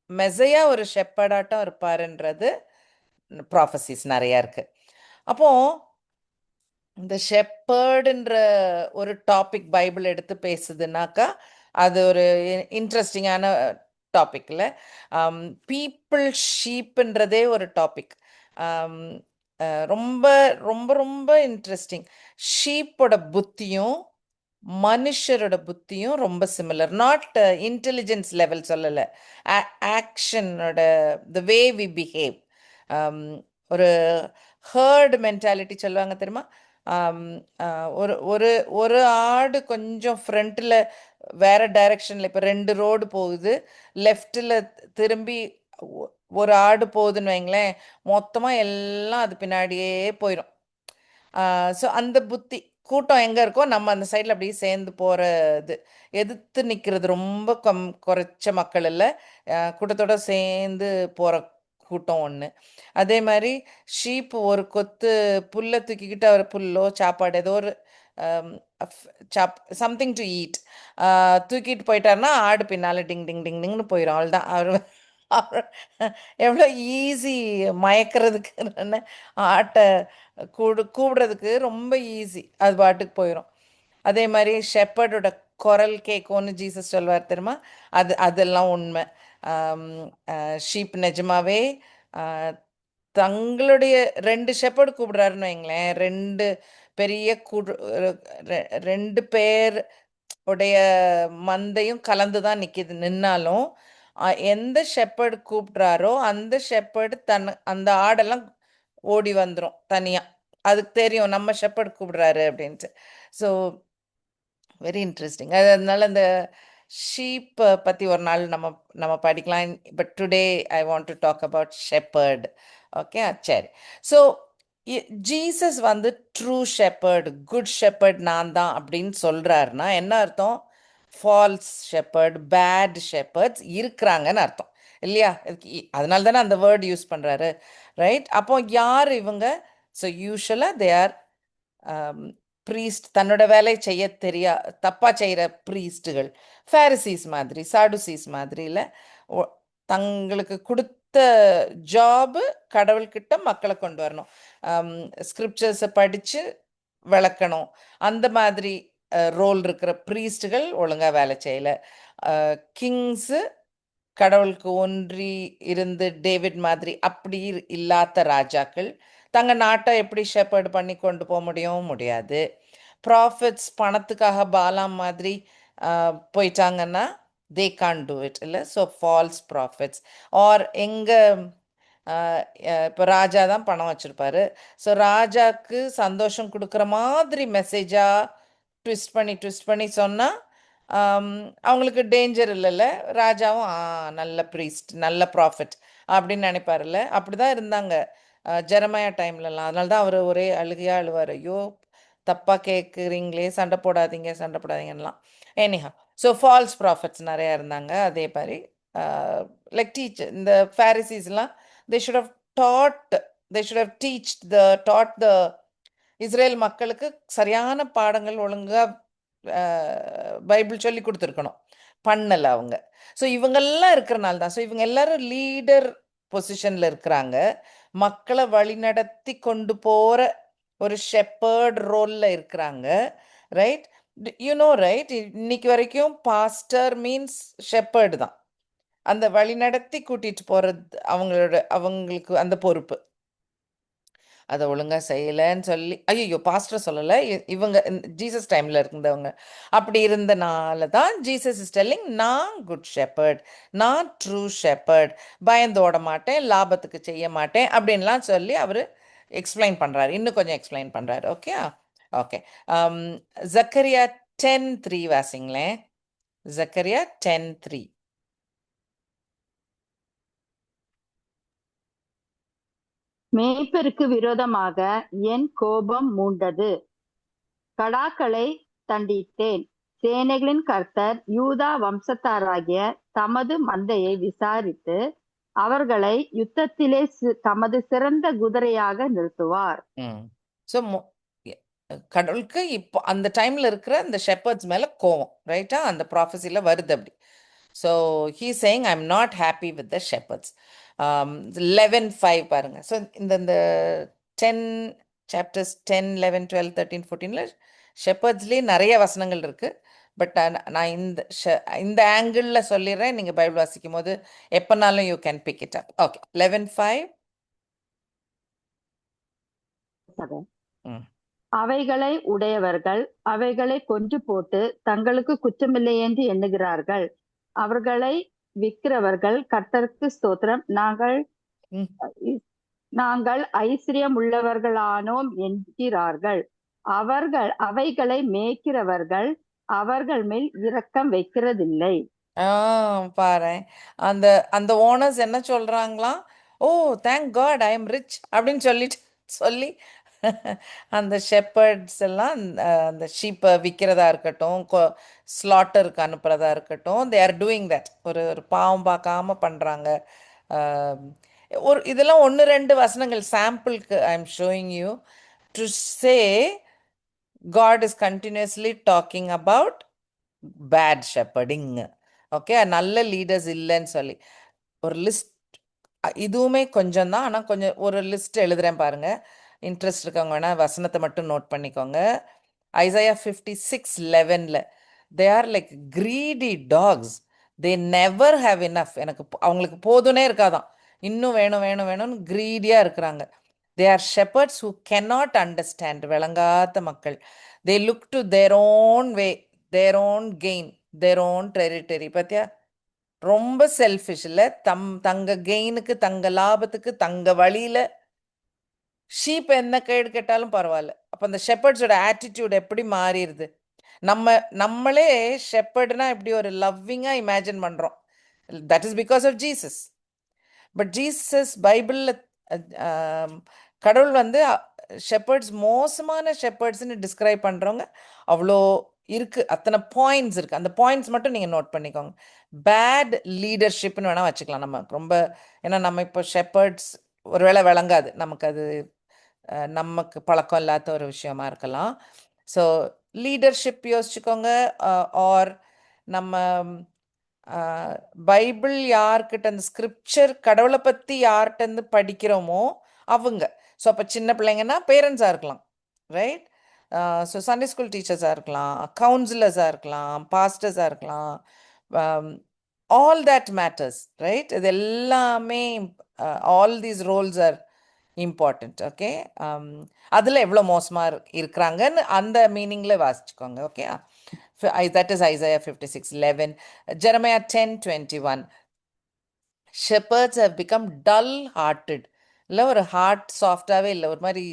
மெசையா ஒரு ஷெப்பர்டாட்டம் இருப்பாருன்றது ப்ராஃபசிஸ் நிறையா இருக்குது. அப்போது இந்த ஷெப்பர்டுன்ற ஒரு டாபிக் பைபிள் எடுத்து பேசுதுன்னாக்கா அது ஒரு இன்ட்ரெஸ்டிங்கான டாபிக்ல. பீப்புள் ஷீப்புன்றதே ஒரு டாபிக். ரொம்ப ரொம்ப ரொம்ப இன்ட்ரெஸ்டிங். ஷீப்போட புத்தியும் மனுஷரோட புத்தியும் ரொம்ப சிமிலர். நாட் இன்டெலிஜென்ஸ் லெவல் சொல்லலை, ஆக்ஷனோட த வே வி பிஹேவ். ஒரு ஹர்டு மென்டாலிட்டி சொல்லுவாங்க தெரியுமா? ஒரு ஒரு ஒரு ஆடு கொஞ்சம் ஃப்ரண்ட்டில் வேறு டைரெக்ஷனில், இப்போ 2 ரோடு போகுது, லெஃப்டில் திரும்பி ஒரு ஆடு போகுதுன்னு வைங்களேன், மொத்தமாக எல்லாம் அது பின்னாடியே போயிடும். ஸோ அந்த புத்தி, கூட்டம் எங்கே இருக்கோ நம்ம அந்த சைடில் அப்படியே சேர்ந்து போகிறது, எதிர்த்து நிற்கிறது ரொம்ப குறைச்ச மக்கள் இல்லை, கூட்டத்தோடு சேர்ந்து போகிற கூட்டம் ஒன்று. அதே மாதிரி ஷீப்பு ஒரு கொத்து புல்லை தூக்கிக்கிட்டு அவர் புல்லோ சாப்பாடு ஏதோ ஒரு சம்திங் டு ஈட் தூக்கிட்டு போயிட்டாருன்னா ஆடு பின்னால் டிங் டிங் டிங் டிங்னு போயிடும். அவள் தான் அவர் எவ்வளோ ஈஸி மயக்கிறதுக்கு, ஆட்டை கூப்பிடுறதுக்கு ரொம்ப ஈஸி, அது பாட்டுக்கு போயிடும். அதே மாதிரி ஷெப்பர்டோட குரல் கேட்கும்னு ஜீசஸ் சொல்வார் தெரியுமா? அதெல்லாம் உண்மை. ஷீப் நிஜமாவே தங்களுடைய 2 ஷெப்பர்டு கூப்பிடுறாருன்னு வைங்களேன், 2 பெரிய 2 பேர் உடைய மந்தையும் கலந்து தான் நின்னாலும் எந்த ஷெப்பர்டு கூப்பிட்றாரோ அந்த ஷெப்பர்டு அந்த ஆடெல்லாம் ஓடி வந்துடும் தனியாக. அதுக்கு தெரியும் நம்ம ஷெப்பர்டு கூப்பிடுறாரு அப்படின்ட்டு. So very interesting. அதனால இந்த ஷீப்பை பற்றி ஒரு நாள் நம்ம படிக்கலாம். But today I want to talk about shepherd. Okay, சரி. ஸோ ஜீசஸ் வந்து ட்ரூ ஷெப்பர்டு, குட் ஷெப்பர்ட் நான் தான் அப்படின்னு சொல்கிறாருன்னா என்ன அர்த்தம்? ஃபால்ஸ் ஷெப்பர்ட், பேட் ஷெப்பர்ட்ஸ் இருக்கிறாங்கன்னு அர்த்தம் இல்லையா? அதனால தானே அந்த வேர்ட் யூஸ் பண்ணுறாரு, ரைட்? அப்போ யார் இவங்க? ஸோ யூஷுவலாக தே ஆர் ப்ரீஸ்ட், தன்னோட வேலையை செய்ய தப்பாக செய்கிற ப்ரீஸ்ட்டுகள், ஃபேரிசீஸ் மாதிரி, சாடுசீஸ் மாதிரி இல்லை, தங்களுக்கு கொடுத்த ஜாபு கடவுள்கிட்ட மக்களை கொண்டு வரணும், ஸ்கிரிப்சர்ஸை படித்து விளக்கணும், அந்த மாதிரி ரோல் இருக்கிற ப்ரீஸ்ட்டுகள் ஒழுங்காக வேலை செய்யலை. கிங்ஸு கடவுளுக்கு ஒன்றி இருந்து டேவிட் மாதிரி அப்படி இல்லாத ராஜாக்கள் தங்க நாட்டை எப்படி ஷெப்பர்ட் பண்ணி கொண்டு போக முடியாது. ப்ராஃபிட்ஸ் பணத்துக்காக பாலாம் மாதிரி போயிட்டாங்கன்னா தே கான் டூ இட் இல்லை. ஸோ ஃபால்ஸ் ப்ராஃபிட்ஸ் ஆர் எங்கே இப்போ ராஜா தான் பணம் வச்சுருப்பாரு. ஸோ ராஜாக்கு சந்தோஷம் கொடுக்குற மாதிரி மெசேஜாக ட்விஸ்ட் பண்ணி சொன்னால் அவங்களுக்கு டேஞ்சர் இல்லைல்ல. ராஜாவும் நல்ல ப்ரீஸ்ட் நல்ல ப்ராஃபிட் அப்படின்னு நினைப்பாருல்ல. அப்படி தான் இருந்தாங்க ஜெரமையா டைம்லலாம். அதனால தான் அவர் ஒரே அழுகையாக அழுவார், ஐயோ தப்பாக கேட்குறீங்களே, சண்டை போடாதீங்கலாம். எனிஹா, ஸோ ஃபால்ஸ் ப்ராஃபிட்ஸ் நிறையா இருந்தாங்க. அதே மாதிரி லைக் டீச்சர் இந்த ஃபேரிசீஸ்லாம் they should have taught the Israel மக்களுக்கு சரியான பாடங்கள் ஒழுங்காக பைபிள் சொல்லி கொடுத்துருக்கணும். பண்ணலை அவங்க. ஸோ இவங்கெல்லாம் இருக்கிறனால தான். ஸோ இவங்க எல்லாரும் லீடர் பொசிஷனில் இருக்கிறாங்க. மக்களை வழிநடத்தி கொண்டு போகிற ஒரு ஷெப்பர்ட் ரோலில் இருக்கிறாங்க. ரைட், ரைட், இன்னைக்கு வரைக்கும் பாஸ்டர் மீன்ஸ் ஷெப்பர்டு தான். அந்த வழிநடத்தி கூட்டிட்டு போகிறது அவங்களுக்கு அந்த பொறுப்பு. அதை ஒழுங்காக செய்யலைன்னு சொல்லி ஐயோ பாஸ்டர் சொல்லலை, இவங்க ஜீசஸ் டைமில் இருந்தவங்க அப்படி இருந்தனால தான் ஜீசஸ் இஸ் டெல்லிங், நான் குட் ஷெப்பர்ட், நான் ட்ரூ ஷெப்பர்ட், பயந்து ஓட மாட்டேன், லாபத்துக்கு செய்ய மாட்டேன் அப்படின்லாம் சொல்லி அவர் எக்ஸ்பிளைன் பண்ணுறாரு. இன்னும் கொஞ்சம் எக்ஸ்பிளைன் பண்ணுறாரு. ஓகே. ஜக்கரியா 10:3 வாசிங்களேன். ஜக்கரியா 10:3. மேய்ப்பருக்கு விரோதமாக என் கோபம் மூண்டது, கடாக்களை தண்டித்தேன். சேனைகளின் கர்த்தர் யூதா வம்சத்தாராகிய தமது மந்தையை விசாரித்து அவர்களை யுத்தத்திலே தமது சிறந்த குதிரையாக நிறுத்துவார். ஸோ கடவுளுக்கு இப்போ அந்த டைம்ல இருக்கிற அந்த ஷெப்பர்ட்ஸ் மேல கோவம், ரைட்டா? அந்த ப்ராஃபஸில வருது அப்படி. So he saying I am not happy with the shepherds. 11:5 பாருங்க. ஸோ இந்த 10 சாப்டர்ஸ் 10, 11, 12, 13, 14 ஷெப்பர்ட்ஸ்லேயே நிறைய வசனங்கள் இருக்கு. பட் நான் இந்த ஆங்கிளில் சொல்லிடுறேன். நீங்கள் பைபிள் வாசிக்கும் போது எப்போனாலும் you can big it up. Okay, 11:5. அவைகளை உடையவர்கள் அவைகளை கொன்று போட்டு தங்களுக்கு குற்றமில்லை என்று எண்ணுகிறார்கள். அவர்களை விற்கிறவர்கள் கர்த்தருக்கு ஸ்தோத்திரம், நாங்கள் ஐஸ்வர்யம் உள்ளவர்களானோம் என்கிறார்கள். அவைகளை மேய்க்கிறவர்கள் அவர்கள் மேல் இரக்கம் வைக்கிறதில்லை. பாரு, அந்த அந்த ஓனர்ஸ் என்ன சொல்றாங்களாம், oh thank God I am rich அப்படின்னு சொல்லி அந்த ஷெப்பர்ட்ஸ் எல்லாம் அந்த ஷீப்பை விற்கிறதா இருக்கட்டும், ஸ்லாட்டருக்கு அனுப்புறதா இருக்கட்டும், தே ஆர் டூயிங் தட். ஒரு பாவம் பார்க்காம பண்ணுறாங்க. ஒரு இதெல்லாம் 1-2 வசனங்கள் சாம்பிளுக்கு I am showing you to say God is continuously talking about bad shepherding. Okay, நல்ல லீடர்ஸ் இல்லைன்னு சொல்லி ஒரு லிஸ்ட், இதுவுமே கொஞ்சம் தான், ஆனால் கொஞ்சம் ஒரு லிஸ்ட் எழுதுறேன் பாருங்க. இன்ட்ரெஸ்ட் இருக்கவங்க வேணா வசனத்தை மட்டும் நோட் பண்ணிக்கோங்க. Isaiah 56:11 they are like greedy dogs, they never have enough. அவங்களுக்கு போதுனே இருக்காதான், இன்னும் வேணும்னு கிரீடியாக இருக்கிறாங்க. They are shepherds who cannot understand, விளங்காத மக்கள். They look to their own way, their own gain, their own territory. பார்த்தியா, ரொம்ப செல்ஃபிஷ் இல்லை, தங்க கெயினுக்கு, தங்க லாபத்துக்கு, தங்க வழியில் ஷீப் என்ன கேடு கேட்டாலும் பரவாயில்ல. அப்போ அந்த ஷெப்பர்ட்ஸோட ஆட்டிடியூட் எப்படி மாறிடுது. நம்மளே ஷெப்பர்டுனா இப்படி ஒரு லவ்விங்காக இமேஜின் பண்ணுறோம். That is because of Jesus. But Jesus பைபிளில் கடவுள் வந்து ஷெப்பர்ட்ஸ் மோசமான ஷெப்பர்ட்ஸ்ன்னு டிஸ்கிரைப் பண்ணுறவங்க அவ்வளோ இருக்குது, அத்தனை பாயிண்ட்ஸ் இருக்குது. அந்த பாயிண்ட்ஸ் மட்டும் நீங்கள் நோட் பண்ணிக்கோங்க. பேட் லீடர்ஷிப்னு வேணால் வச்சுக்கலாம் நம்ம ரொம்ப. ஏன்னா நம்ம இப்போ ஷெப்பர்ட்ஸ் ஒருவேளை விளங்காது நமக்கு, அது நமக்கு பழக்கம் இல்லாத ஒரு விஷயமா இருக்கலாம். ஸோ லீடர்ஷிப் யோசிச்சுக்கோங்க. ஆர் நம்ம பைபிள் யார்கிட்ட அந்த ஸ்கிரிப்சர் கடவுளை பற்றி யார்கிட்டருந்து படிக்கிறோமோ அவங்க. ஸோ அப்போ சின்ன பிள்ளைங்கன்னா பேரண்ட்ஸாக இருக்கலாம், ரைட்? ஸோ சண்டே ஸ்கூல் டீச்சர்ஸாக இருக்கலாம், கவுன்சிலர்ஸாக இருக்கலாம், பாஸ்டர்ஸாக இருக்கலாம். All that matters, right? இது எல்லாமே all these roles are important. Okay, அதில் எவ்வளோ மோசமாக இருக்கிறாங்கன்னு அந்த மீனிங்கில் வாசிச்சுக்கோங்க. Okay, that is Isaiah 56:11. Jeremiah 10:21. Shepherds have become dull hearted. இல்லை ஒரு ஹார்ட் சாஃப்டாகவே இல்லை, ஒரு மாதிரி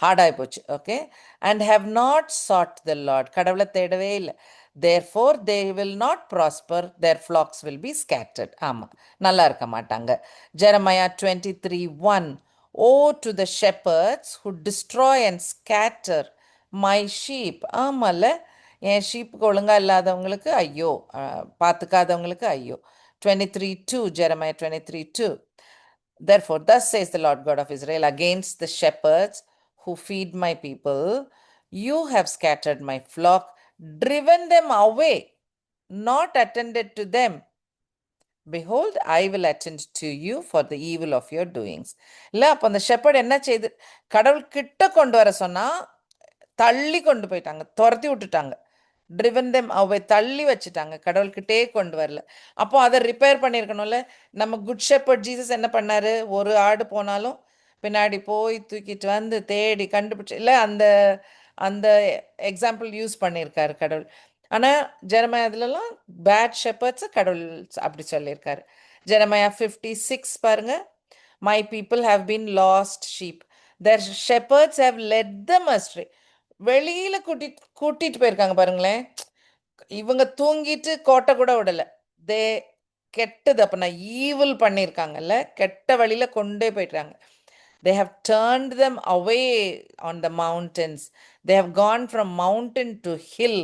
ஹார்டாகி போச்சு. Okay, and have not sought the Lord, கடவுளை தேடவே இல்லை. Therefore they will not prosper, their flocks will be scattered. ஆமாம், நல்லா இருக்க மாட்டாங்க. Jeremiah 23:1. Woe to the shepherds who destroy and scatter my sheep. ஆமாம்ல, என் ஷீப்புக்கு ஒழுங்காக இல்லாதவங்களுக்கு ஐயோ, பார்த்துக்காதவங்களுக்கு ஐயோ. 23:2, Jeremiah 23:2. Therefore, thus says the Lord God of Israel against the shepherds who feed my people, you have scattered my flock, driven them away, not attended to them. Behold, I will attend to you for the evil of your doings. இல்லை, அப்போ அந்த ஷெப்பர்ட் என்ன செய்து, கடவுள் கிட்ட கொண்டு வர சொன்னா தள்ளி கொண்டு போயிட்டாங்க, துரத்தி விட்டுட்டாங்க. ட்ரிவன் தெம் அவை, தள்ளி வச்சுட்டாங்க, கடவுள்கிட்டே கொண்டு வரல. அப்போ அதை ரிப்பேர் பண்ணியிருக்கணும்ல. நம்ம குட் ஷெப்பர்ட் ஜீசஸ் என்ன பண்ணாரு, ஒரு ஆடு போனாலும் பின்னாடி போய் தூக்கிட்டு வந்து தேடி கண்டுபிடிச்சு, இல்லை அந்த அந்த எக்ஸாம்பிள் யூஸ் பண்ணியிருக்காரு கடவுள். ஆனால் ஜெரமையா இதுலலாம் பேட் ஷெப்பர்ட்ஸை கடவுள் அப்படி சொல்லியிருக்காரு. Jeremiah 56 பாருங்க. My people have been last sheep, their shepherds have led them astray. வெளியில கூட்டிட்டு போயிருக்காங்க பாருங்களேன். இவங்க தூங்கிட்டு கோட்டை கூட விடல. தே கெட்டது, அப்ப நான் ஈவில் பண்ணியிருக்காங்கல்ல, கெட்ட வழியில கொண்டே போயிட்டாங்க. They have turned them away on the mountains. They have gone from mountain to hill.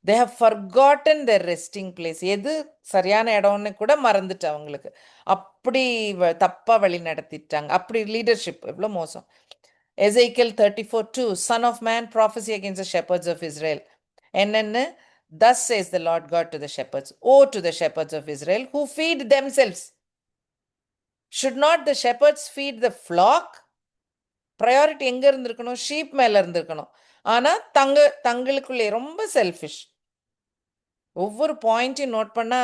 They have forgotten their resting place. எது சரியான இடம்னு கூட மறந்துட்டு அவங்களுக்கு. அப்படி தப்பா வழி நடத்திட்டாங்க. அப்படி லீடர்ஷிப் எவ்வளோ மோசம். Ezekiel 34:2. Son of man, prophecy against the shepherds of Israel. என்னன்னு, thus says the Lord God to the shepherds, woe to the shepherds of Israel who feed themselves. Should not the shepherds feed the flock? Priority எங்க இருந்திருக்கணும், ஷீப் மேல இருந்திருக்கணும். ஆனா தங்களுக்குள்ளே ரொம்ப செல்ஃபிஷ். ஒவ்வொரு பாயிண்ட்டையும் நோட் பண்ணா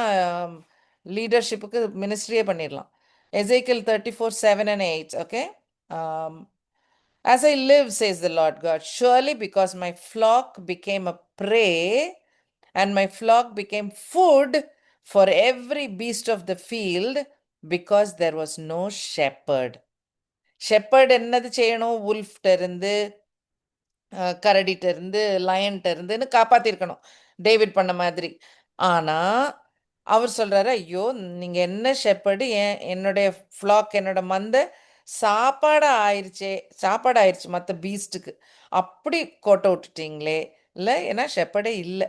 லீடர்ஷிப்புக்கு மினிஸ்ட்ரியே பண்ணிடலாம். Ezekiel 34:7 and 8. Okay, as I live, says the Lord God, surely because my flock became a prey and my flock became food for every beast of the field, because there was no shepherd. Shepherd என்னது செய்யணும், உல்ஃப்ட இருந்து, கரடிட்ட இருந்து, லயன்ட்ட இருந்துன்னு காப்பாத்திருக்கணும், டேவிட் பண்ண மாதிரி. ஆனா அவர் சொல்றாரு, ஐயோ நீங்க என்ன ஷெப்பர்டு, என்னுடைய ஃப்ளாக், என்னோட மந்தை சாப்பாடு ஆயிடுச்சு மற்ற பீஸ்ட்டுக்கு, அப்படி கோட்டை விட்டுட்டீங்களே. இல்லை, ஏன்னா ஷெப்பர்டே இல்லை.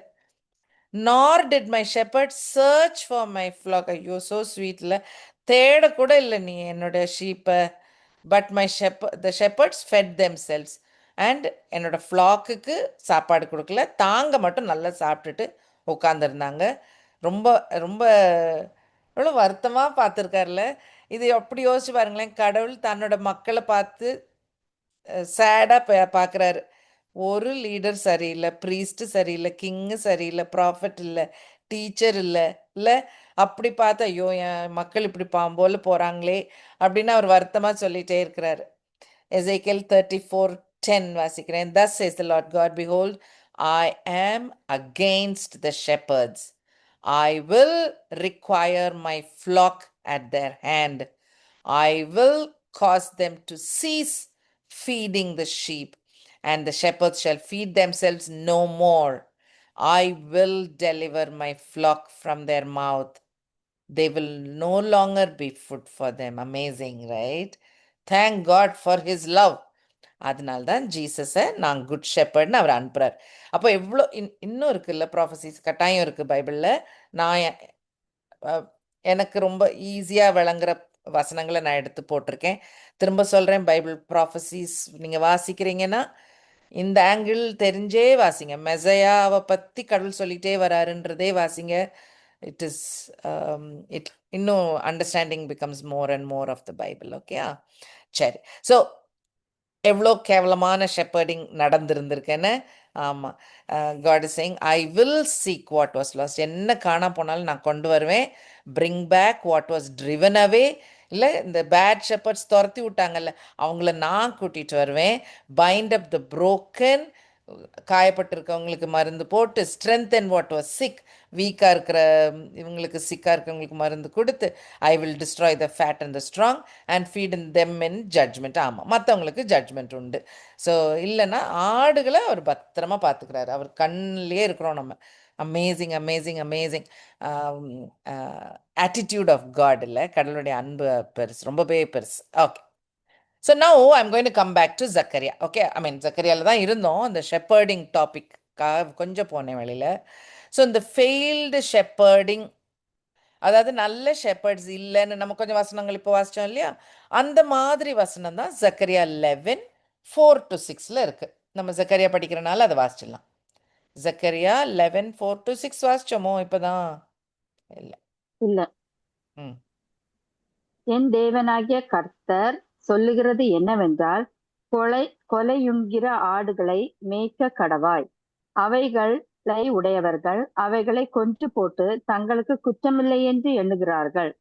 Nor did my shepherd search for my flock. ஐயோ ஸோ ஸ்வீட்ல, தேடக்கூட இல்லை நீ என்னோட ஷீப்பை. But the shepherds fed themselves. And என்னோட ஃப்ளாக்குக்கு சாப்பாடு கொடுக்கல, தாங்க மட்டும் நல்லா சாப்பிட்டுட்டு உட்காந்துருந்தாங்க. ரொம்ப ரொம்ப எவ்வளோ வருத்தமாக பார்த்துருக்காருல. இது அப்படி யோசிச்சு பாருங்களேன், கடவுள் தன்னோட மக்களை பார்த்து சேடாக பார்க்குறாரு. ஒரு லீடர் சரியில்லை, ப்ரீஸ்ட் சரியில்லை, கிங்கு சரியில்லை, ப்ராஃபட் இல்லை, டீச்சர் இல்லை, இல்லை அப்படி பார்த்து ஐயோ என் மக்கள் இப்படி பாம்போல போகிறாங்களே அப்படின்னு அவர் வருத்தமாக சொல்லிகிட்டே இருக்கிறாரு. Ezekiel 34:10 வாசிக்கிறேன். Thus says the Lord God, behold, I am against the shepherds. I will require my flock at their hand. I will cause them to cease feeding the sheep, and the shepherds shall feed themselves no more. I will deliver my flock from their mouth. They will no longer be food for them. Amazing, right? Thank God for his love. அதனால்தான் ஜீசஸை நான் குட் ஷெப்பர்ட்னு அவர் அனுப்புறார். அப்போ எவ்வளோ இன்னும் இருக்குல்ல, ப்ராஃபசிஸ் கட்டாயம் இருக்குது பைபிளில். நான் எனக்கு ரொம்ப ஈஸியாக விளங்குற வசனங்களை நான் எடுத்து போட்டிருக்கேன். திரும்ப சொல்கிறேன், பைபிள் ப்ராஃபசிஸ் நீங்கள் வாசிக்கிறீங்கன்னா இந்த ஆங்கிள் தெரிஞ்சே வாசிங்க. மெசையாவை பற்றி கடவுள் சொல்லிகிட்டே வராருன்றதே வாசிங்க. இட் இஸ் இன்னும் understanding becomes more and more of the Bible. Okay, சரி. ஸோ எவ்வளோ கேவலமான ஷெப்பர்டிங் நடந்திருந்திருக்கேன்னு. ஆமாம், God is saying, I will seek what was lost. என்ன காணா போனாலும் நான் கொண்டு வருவேன். Bring back what was driven away. இல்லை இந்த பேட் ஷெப்பர்ட்ஸ் துரத்தி விட்டாங்கல்ல, அவங்கள நான் கூட்டிகிட்டு வருவேன். பைண்ட் அப் த broken, காயப்பட்டிருக்கவங்களுக்கு மருந்து போட்டு, strengthen what was sick, வீக்காக இருக்கிற இவங்களுக்கு சிக்காக இருக்கிறவங்களுக்கு மருந்து கொடுத்து, I will destroy the fat and the strong and feed in them in judgment. ஆமாம், மற்றவங்களுக்கு ஜட்ஜ்மெண்ட் உண்டு. ஸோ இல்லைன்னா ஆடுகளை அவர் பத்திரமா பார்த்துக்கிறாரு. அவர் கண்ணிலே இருக்கிறோம் நம்ம. Amazing amazing amazing attitude of God. இல்லை, கடவுளுடைய அன்பு பெருசு, ரொம்பவே பெருசு. Okay, so now I'm going to come back to Zechariah. Okay, I mean ஜக்கரியாவில் தான் இருந்தோம். அந்த ஷெப்பர்டிங் டாபிக்காக கொஞ்சம் போனேன் வெளியில். ஸோ இந்த ஃபெயில்டு ஷெப்பர்டிங், அதாவது நல்ல ஷெப்பர்ட்ஸ் இல்லைன்னு நம்ம கொஞ்சம் வசனங்கள் இப்போ வாசித்தோம் இல்லையா, அந்த மாதிரி வசனம் தான் ஜக்கரியா 11:4-6 இருக்குது. நம்ம ஜக்கரியா படிக்கிறனால அதை வாசிச்சிடலாம். ஜக்கரியா 11:4-6 வாசிச்சோமோ இப்போ தான்? இல்லை. இல்ல. ம் என் தேவனாகிய கர்த்தர் சொல்லுகிறது என்னவென்றால், கொலையுண்கிற ஆடுகளை மேய்க்க கடவாய். அவைகளை உடையவர்கள் அவைகளை கொன்று போட்டு தங்களுக்கு குற்றமில்லை என்று எண்ணுகிறார்கள்.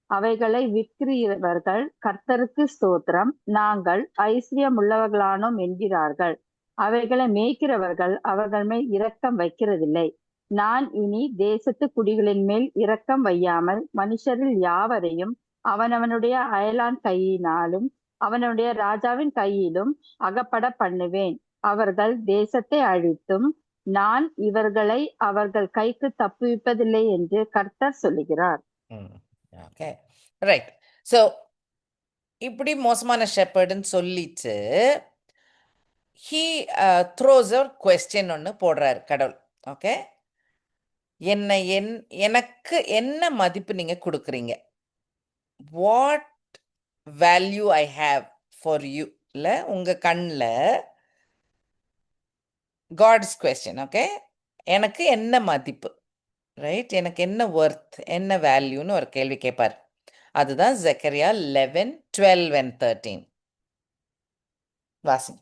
அவைகளை விற்கிறவர்கள் கர்த்தருக்கு ஸ்தோத்திரம், நாங்கள் ஐஸ்வர்யமுள்ளவர்களானோம் என்கிறார்கள். அவைகளை மேய்க்கிறவர்கள் அவர்கள் மேல் இரக்கம் வைக்கிறதில்லை. நான் இனி தேசத்து குடிகளின் மேல் இரக்கம் வையாமல் மனுஷரில் யாவரையும் அவனவனுடைய அயலான் கையினாலும் அவனுடைய ராஜாவின் கையிலும் அகப்பட பண்ணுவேன். அவர்கள் தேசத்தை அழித்தும் நான் இவர்களை அவர்கள் கைக்கு தப்புவிப்பதில்லை என்று கர்த்தர் சொல்லுகிறார். Okay, right. ஸோ இப்படி மோசமான ஷெப்பர்டுன்னு சொல்லிட்டு ஹீ த்ரோஸ் அ கொஸ்டின் ஒன்று போடுறாரு கடவுள். ஓகே, எனக்கு என்ன மதிப்பு நீங்கள் கொடுக்குறீங்க? What value I have for you? இல்லை, உங்கள் கண்ணில் காட்ஸ் கொஸ்டின். ஓகே, எனக்கு என்ன மதிப்பு, ரைட்? எனக்கு என்ன ஒர்த், என்ன வேல்யூன்னு ஒரு கேள்வி கேட்பார். அதுதான் ஜக்கரியா 11:12 and 13 வாசி.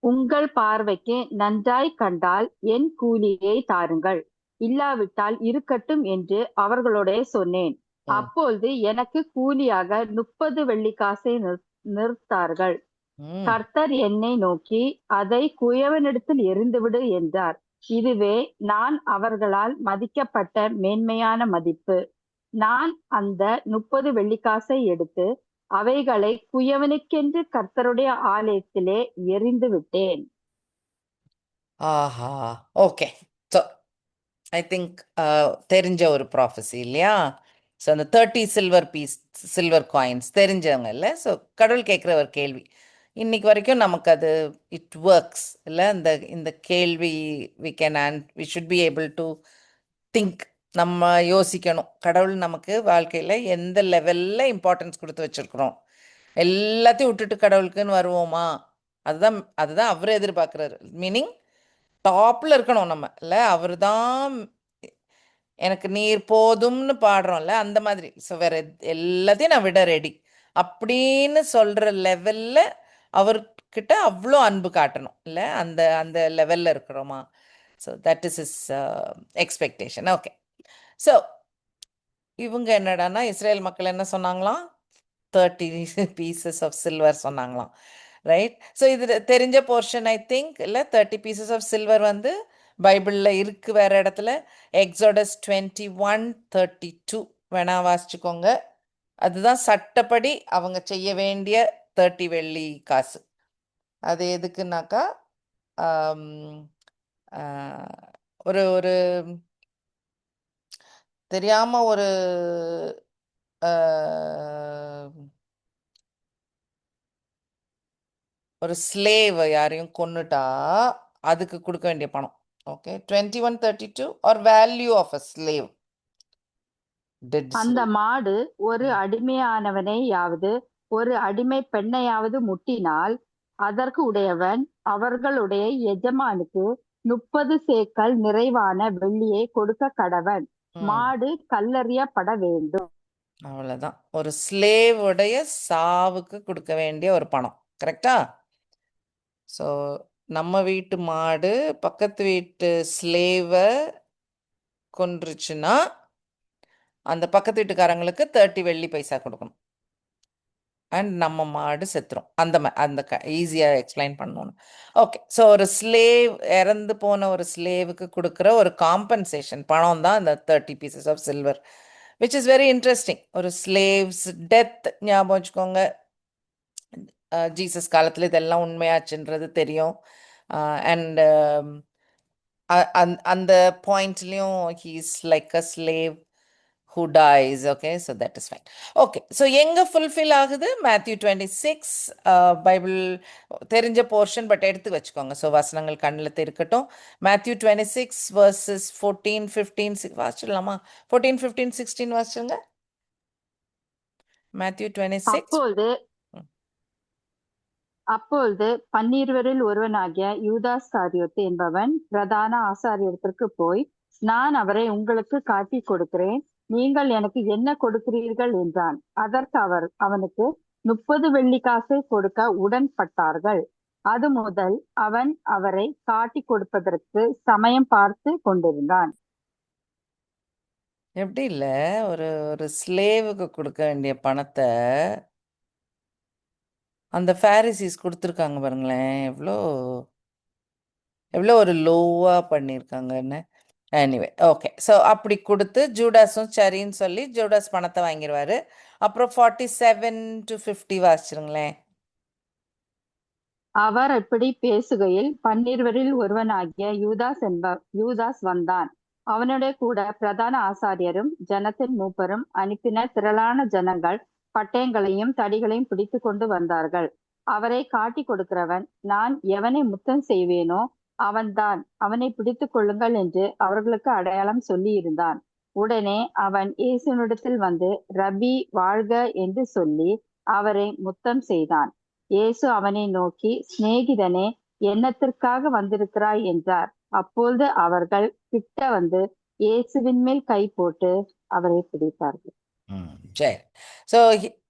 உங்கள் பார்வைக்கு நன்றாய் கண்டால் என் கூலியை தாருங்கள், இல்லாவிட்டால் இருக்கட்டும் என்று அவர்களோட சொன்னேன். அப்பொழுது எனக்கு கூலியாக 30 வெள்ளிக்காசை நிறுத்தார்கள். கர்த்தர் என்னை நோக்கி, அதை குயவனிடத்தில் எறிந்துவிடு என்றார். இதுவே நான் அவர்களால் மதிக்கப்பட்ட மேன்மையான மதிப்பு. நான் அந்த 30 வெள்ளிக்காசை எடுத்து அவைகளை குயவனுக்கென்று கர்த்தருடைய ஆலயத்திலே எறிந்து விட்டேன். ஆஹா, ஓகே. ஸோ ஐ திங்க் தெரிஞ்ச ஒரு ப்ராஃபஸி இல்லையா? ஸோ அந்த 30 சில்வர் காயின்ஸ் தெரிஞ்சவங்க இல்லை? ஸோ கடவுள் கேட்குற ஒரு கேள்வி, இன்னைக்கு வரைக்கும் நமக்கு அது இட் ஒர்க்ஸ் இல்லை? இந்த கேள்வி we should be able to think. நம்ம யோசிக்கணும், கடவுள் நமக்கு வாழ்க்கையில் எந்த லெவலில் இம்பார்ட்டன்ஸ் கொடுத்து வச்சுருக்குறோம். எல்லாத்தையும் விட்டுட்டு கடவுளுக்குன்னு வருவோமா? அதுதான் அவர் எதிர்பார்க்குறாரு. மீனிங் டாப்பில் இருக்கணும் நம்ம இல்லை? அவர் தான் எனக்கு நீர் போதும்னு பாடுறோம்ல, அந்த மாதிரி. ஸோ வேற எல்லாத்தையும் நான் விட ரெடி அப்படின்னு சொல்கிற லெவலில் அவர்கிட்ட அவ்வளோ அன்பு காட்டணும் இல்லை? அந்த அந்த லெவலில் இருக்கிறோமா? So that is is expectation. Okay, so இவங்க என்னடான்னா இஸ்ரேல் மக்கள் என்ன சொன்னாங்களாம்? 30 pieces of silver சொன்னாங்களாம், ரைட்? ஸோ இது தெரிஞ்ச போர்ஷன் ஐ திங்க் இல்லை? 30 pieces of silver வந்து பைபிளில் இருக்குது வேறு இடத்துல. எக்ஸோடஸ் 21:32 வேணா வாசிச்சுக்கோங்க. அதுதான் சட்டப்படி அவங்க செய்ய வேண்டிய 30 வெள்ளி காசு. அது எதுக்குன்னாக்கா ஒரு ஒரு தெரியாமல் ஒரு ஸ்லேவ் யாரையும் கொன்னுட்டா அதுக்கு கொடுக்க வேண்டிய பணம். Okay, 21:32 or value of a slave. அந்த மாடு ஒரு அடிமையானவனையாவது ஒரு அடிமை பெண்ணையாவது முட்டினால் அதற்கு உடையவன் அவர்களுடைய எஜமானுக்கு 30 சேக்கல் நிறைவான வெள்ளியை கொடுக்க கடவன். மாடு கல்லறியப்பட வேண்டும். அவ்வளவுதான், ஒரு ஸ்லேவுடைய சாவுக்கு கொடுக்க வேண்டிய ஒரு பணம். கரெக்டா? ஸோ நம்ம வீட்டு மாடு பக்கத்து வீட்டு ஸ்லேவை கொன்றுச்சுன்னா அந்த பக்கத்து வீட்டுக்காரங்களுக்கு 30 வெள்ளி பைசா கொடுக்கணும். அண்ட் நம்ம மாடு செத்துரும். அந்த ஈஸியாக எக்ஸ்பிளைன் பண்ணணும். ஓகே, ஸோ ஒரு ஸ்லேவ், இறந்து போன ஒரு ஸ்லேவுக்கு கொடுக்குற ஒரு காம்பன்சேஷன் பணம் தான் இந்த 30 pieces of silver, which is very interesting. ஒரு ஸ்லேவ்ஸ் டெத் ஞாபகம் வச்சுக்கோங்க. ஜீசஸ் காலத்தில் இதெல்லாம் உண்மையாச்சுன்றது தெரியும். அண்ட் அந்த பாயிண்ட்லேயும் he's like a slave who dies. Okay, so that is fine. Okay, so எங்க fulfill ஆகுது? Matthew 26 பைபிள் தெரிஞ்ச போர்ஷன், பட் எடுத்து வச்சுக்கோங்க. ஸோ வசனங்கள் கண்ணில் இருக்கட்டும். Matthew 26 verses 14, 15 வாசிச்சிடலாமா? 14, 15, 16 வாசிச்சுங்க. Matthew 26. அப்பொழுது ம். அப்பொழுது 12 ஒருவனாகிய யூதாஸ்காரியோத்து என்பவன் பிரதான ஆசாரியத்திற்கு போய், நான் அவரை உங்களுக்கு காட்டி கொடுக்கிறேன், நீங்கள் எனக்கு என்ன கொடுக்கிறீர்கள் என்றான். அதற்கு அவனுக்கு 30 வெள்ளிக்காசை கொடுக்க உடன்பட்டார்கள். அது முதல் அவன் அவரை காட்டி கொடுப்பதற்கு சமயம் பார்த்து கொண்டிருந்தான். எப்படி இல்லை, ஒரு ஒரு ஸ்லேவுக்கு கொடுக்க வேண்டிய பணத்தை அந்த ஃபேரிசீஸ் கொடுத்துருக்காங்க பாருங்களேன். எவ்வளோ எவ்வளோ ஒரு லோவாக பண்ணியிருக்காங்கன்னு. எனிவே, ஓகே, ஸோ அப்படி கொடுத்து ஜூடாஸும் சரின்னு சொல்லி ஜூடாஸ் பணத்தை வாங்கிடுவாரு. அப்புறம் 47 to 50 வாசிச்சிருங்களேன். அவர் இப்படி பேசுகையில் 12 ஒருவனாகிய யூதாஸ் வந்தான். அவனுடைய கூட பிரதான ஆசாரியரும் ஜனத்தின் மூப்பரும் அனுப்பின திரளான ஜனங்கள் பட்டயங்களையும் தடிகளையும் பிடித்து கொண்டு வந்தார்கள். அவரை காட்டி கொடுக்கிறவன், நான் எவனை முத்தம் செய்வேனோ அவன்தான், அவனை பிடித்து கொள்ளுங்கள் என்று அவர்களுக்கு அடையாளம் சொல்லி இருந்தான். உடனே அவன் இயேசுவினிடத்தில் வந்து, ரபி வாழ்க என்று சொல்லி அவரை முத்தம் செய்தான். இயேசு அவனை நோக்கி, சிநேகிதனே, என்னத்திற்காக வந்திருக்கிறாய் என்றார். அப்பொழுது அவர்கள் கிட்ட வந்து இயேசுவின் மேல் கை போட்டு அவரை பிடித்தார்கள். சரி, ஸோ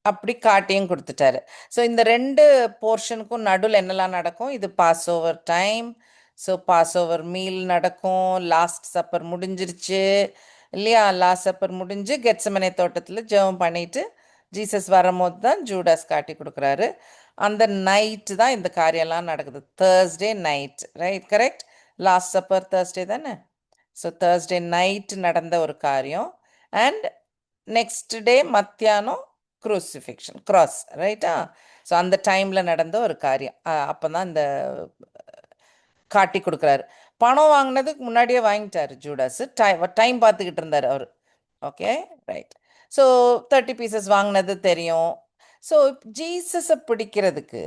அப்படி காட்டியும் கொடுத்துட்டாரு. ஸோ இந்த ரெண்டு போர்ஷனுக்கும் நடுவில் என்னெல்லாம் நடக்கும்? இது Passover time. So Passover meal நடக்கும். லாஸ்ட் சப்பர் முடிஞ்சிருச்சு இல்லையா? லாஸ்ட் சப்பர் முடிஞ்சு கெத்செமனே தோட்டத்தில் ஜெபம் பண்ணிட்டு ஜீசஸ் வரும்போது தான் ஜூடாஸ் காட்டி கொடுக்குறாரு. அந்த நைட்டு தான் இந்த காரியம்லாம் நடக்குது. Thursday night, right? Correct. Last supper Thursday தானே? ஸோ தேர்ஸ்டே நைட் நடந்த ஒரு காரியம். அண்ட் நெக்ஸ்ட் டே மத்தியானம் க்ரூசிஃபிக்ஷன், கிராஸ், ரைட்டா? ஸோ அந்த டைமில் நடந்த ஒரு காரியம். அப்போ தான் இந்த காட்டி கொடுக்குறாரு. பணம் வாங்கினதுக்கு முன்னாடியே வாங்கிட்டாரு ஜூடாஸ். டைம் பார்த்துக்கிட்டு இருந்தார் அவர். Okay, right. ஸோ 30 பீசஸ் வாங்கினது தெரியும். ஸோ ஜீசஸை பிடிக்கிறதுக்கு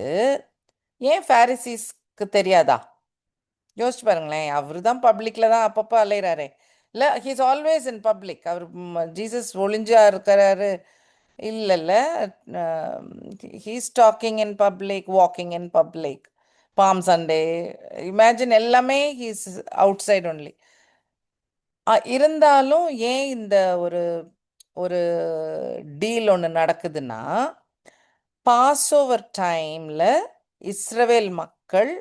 ஏன் ஃபேரிசீஸ்க்கு தெரியாதா? யோசிச்சு பாருங்களேன். அவர் தான் பப்ளிக்கில் தான் அப்பப்போ அலையிறாரே. இல்லை, ஹீஸ் ஆல்வேஸ் இன் பப்ளிக். அவர் ஜீசஸ் ஒளிஞ்சா இருக்கிறாரு இல்லைல்ல. He's talking in public, walking in public. Palm Sunday, imagine, எல்லாமே ஹீஸ் அவுட் சைட் ஒன்லி. இருந்தாலும் ஏன் இந்த ஒரு ஒரு டீல் ஒன்று நடக்குதுன்னா, பாஸ் ஓவர் டைமில் இஸ்ரவேல் மக்கள்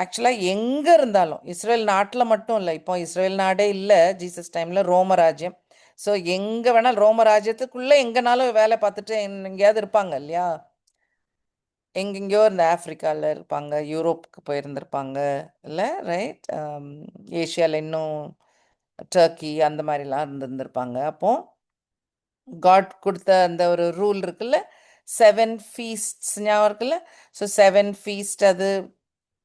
ஆக்சுவலாக எங்கே இருந்தாலும், இஸ்ரேல் நாட்டில் மட்டும் இல்லை, இப்போ இஸ்ரேல் நாடே இல்லை ஜீசஸ் டைமில், ரோமராஜ்யம். ஸோ எங்கே வேணாலும் ரோமராஜ்யத்துக்குள்ளே எங்கேனாலும் வேலை பார்த்துட்டு எங்கேயாவது இருப்பாங்க இல்லையா? எங்கெங்கேயோ இந்த ஆஃப்ரிக்காவில் இருப்பாங்க, யூரோப்புக்கு போயிருந்திருப்பாங்க இல்லை, ரைட்? ஏஷியாவில் இன்னும் டர்க்கி அந்த மாதிரிலாம் இருந்திருந்திருப்பாங்க. அப்போது காட் கொடுத்த அந்த ஒரு ரூல் இருக்குல்ல, 7 ஃபீஸ்ட்ஸ் ஞாபகம் இருக்குல்ல? ஸோ 7 ஃபீஸ்ட் அது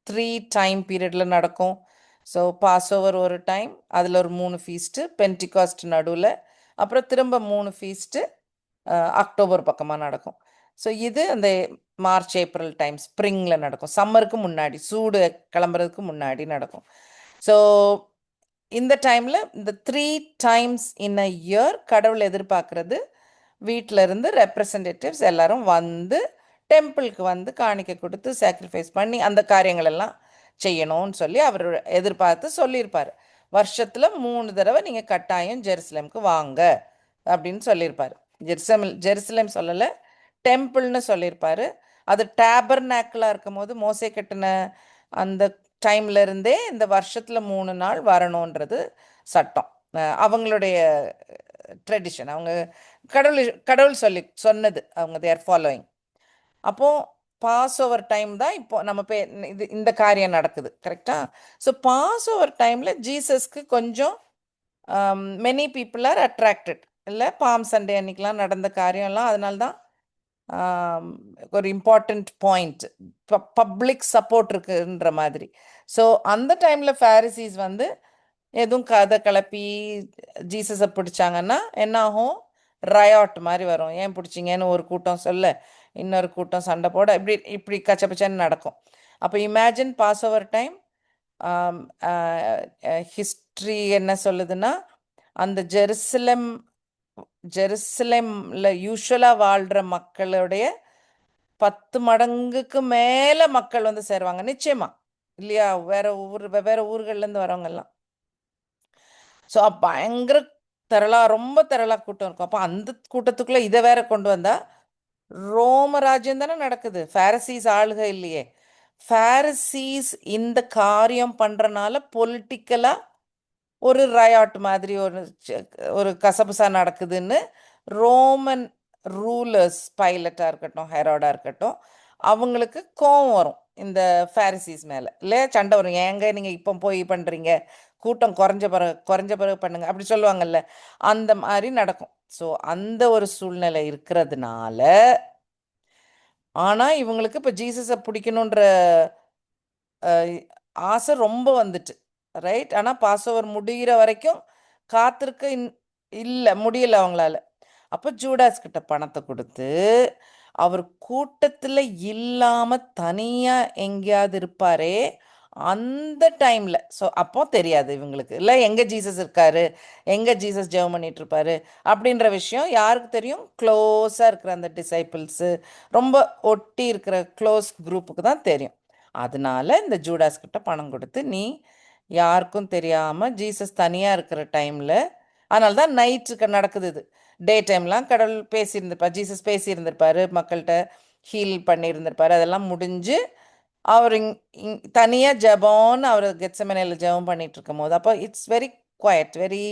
3 டைம் பீரியடில் நடக்கும். ஸோ பாஸ் ஓவர் ஒரு டைம், அதில் ஒரு 3 ஃபீஸ்ட்டு, பென்டிகாஸ்ட் நடுவில், அப்புறம் திரும்ப 3 ஃபீஸ்ட்டு அக்டோபர் பக்கமாக நடக்கும். ஸோ இது அந்த மார்ச் ஏப்ரல் டைம், ஸ்ப்ரிங்கில் நடக்கும். சம்மருக்கு முன்னாடி, சூடு கிளம்புறதுக்கு முன்னாடி நடக்கும். ஸோ இந்த டைமில் இந்த 3 டைம்ஸ் இன் அ இயர் கடவுள் எதிர்பார்க்குறது, வீட்டில் இருந்து ரெப்ரசன்டேட்டிவ்ஸ் எல்லாரும் வந்து டெம்பிளுக்கு வந்து காணிக்கை கொடுத்து சாக்ரிஃபைஸ் பண்ணி அந்த காரியங்கள் எல்லாம் செய்யணும்னு சொல்லி அவர் எதிர்பார்த்து சொல்லியிருப்பார். வருஷத்தில் 3 தடவை நீங்கள் கட்டாயம் ஜெருசலேமுக்கு வாங்க அப்படின்னு சொல்லியிருப்பார். ஜெருசலேம் சொல்லலை, டெம்பிள்னு சொல்லியிருப்பார். அது டேபர்நாக்கிளாக இருக்கும் போது மோசே கட்டின அந்த டைம்ல இருந்தே இந்த வருஷத்தில் 3 நாள் வரணுன்றது சட்டம். அவங்களுடைய ட்ரெடிஷன். அவங்க கடவுள் சொல்லி சொன்னது அவங்க தேர் ஃபாலோயிங். அப்போ பாஸ் ஓவர் டைம் தான் இப்போ நம்ம இது இந்த காரியம் நடக்குது. கரெக்டா? ஸோ பாஸ் ஓவர் டைமில் ஜீசஸ்க்கு கொஞ்சம் மெனி பீப்புள் ஆர் அட்ராக்டட். இல்லை, பாம் சண்டே அன்னைக்கெலாம் நடந்த காரியம்லாம் அதனால தான் ஒரு இம்பார்ட்டண்ட் பாயிண்ட், பப்ளிக் சப்போர்ட் இருக்குன்ற மாதிரி. ஸோ அந்த டைமில் ஃபேரிசீஸ் வந்து எதுவும் கதை கிளப்பி ஜீசஸை பிடிச்சாங்கன்னா என்ன ஆகும்? ரயாட் மாதிரி வரும். ஏன் பிடிச்சிங்கன்னு ஒரு கூட்டம் சொல்ல, இன்னொரு கூட்டம் சண்டை போட, இப்படி இப்படி கச்சபச்சன்னு நடக்கும். அப்போ imagine Passover time history என்ன சொல்லுதுன்னா, அந்த ஜெருசலேம்ல யூஸ்வலாக வாழ்கிற மக்களுடைய 10 மடங்குக்கு மேலே மக்கள் வந்து சேருவாங்க நிச்சயமா, இல்லையா? வெவ்வேறு ஊர்கள்லேருந்து வரவங்கெல்லாம். ஸோ பயங்கர ரொம்ப திரளா கூட்டம் இருக்கும். அப்போ அந்த கூட்டத்துக்குள்ளே இதை வேற கொண்டு வந்தா ரோம ராஜ்யம் தானே நடக்குது, ஃபேரசீஸ் ஆளுக இல்லையே. ஃபேரசீஸ் இந்த காரியம் பண்ணுறனால பொலிட்டிக்கலாக ஒரு ரயாட் மாதிரி ஒரு கசபுசா நடக்குதுன்னு ரோமன் ரூலர்ஸ், பைலட்டாக இருக்கட்டும், ஹெரோடாக இருக்கட்டும், அவங்களுக்கு கோவம் வரும் இந்த ஃபேரிசீஸ் மேலே. இல்லையா? சண்டை வரும். ஏங்க நீங்கள் இப்போ போய் பண்ணுறீங்க, கூட்டம் குறைஞ்ச பிறகு பண்ணுங்க, அப்படி சொல்லுவாங்கல்ல. அந்த மாதிரி நடக்கும். ஸோ அந்த ஒரு சூழ்நிலை இருக்கிறதுனால, ஆனால் இவங்களுக்கு இப்போ ஜீசஸை பிடிக்கணுன்ற ஆசை ரொம்ப வந்துட்டு, ரைட்? ஆனால் பாஸ் ஓவர் முடிகிற வரைக்கும் காத்திருக்க இல்லை, முடியல அவங்களால. அப்போ ஜூடாஸ் கிட்ட பணத்தை கொடுத்து, அவர் கூட்டத்தில் இல்லாமல் தனியாக எங்கேயாவது இருப்பாரே அந்த டைமில். ஸோ அப்போ தெரியாது இவங்களுக்கு, இல்லை எங்கே ஜீசஸ் இருக்காரு, எங்கே ஜீசஸ் ஜெபம் பண்ணிட்டு இருப்பாரு அப்படின்ற விஷயம் யாருக்கு தெரியும்? க்ளோஸாக இருக்கிற அந்த டிசைபிள்ஸு, ரொம்ப ஒட்டி இருக்கிற க்ளோஸ் குரூப்புக்கு தான் தெரியும். அதனால இந்த ஜூடாஸ் கிட்ட பணம் கொடுத்து, நீ யாருக்கும் தெரியாமல் ஜீசஸ் தனியாக இருக்கிற டைமில், அதனால தான் நைட்டுக்கு நடக்குது இது. டே டைம்லாம் கடவுள் பேசியிருந்திருப்பார், ஜீசஸ் பேசியிருந்திருப்பார், மக்கள்கிட்ட ஹீல் பண்ணியிருந்திருப்பார். அதெல்லாம் முடிஞ்சு அவர் தனியாக ஜெபம்னு அவர் கெத்செமனேல ஜெபம் பண்ணிட்டு இருக்கும் போது, அப்போ இட்ஸ் வெரி குவைட், வெரி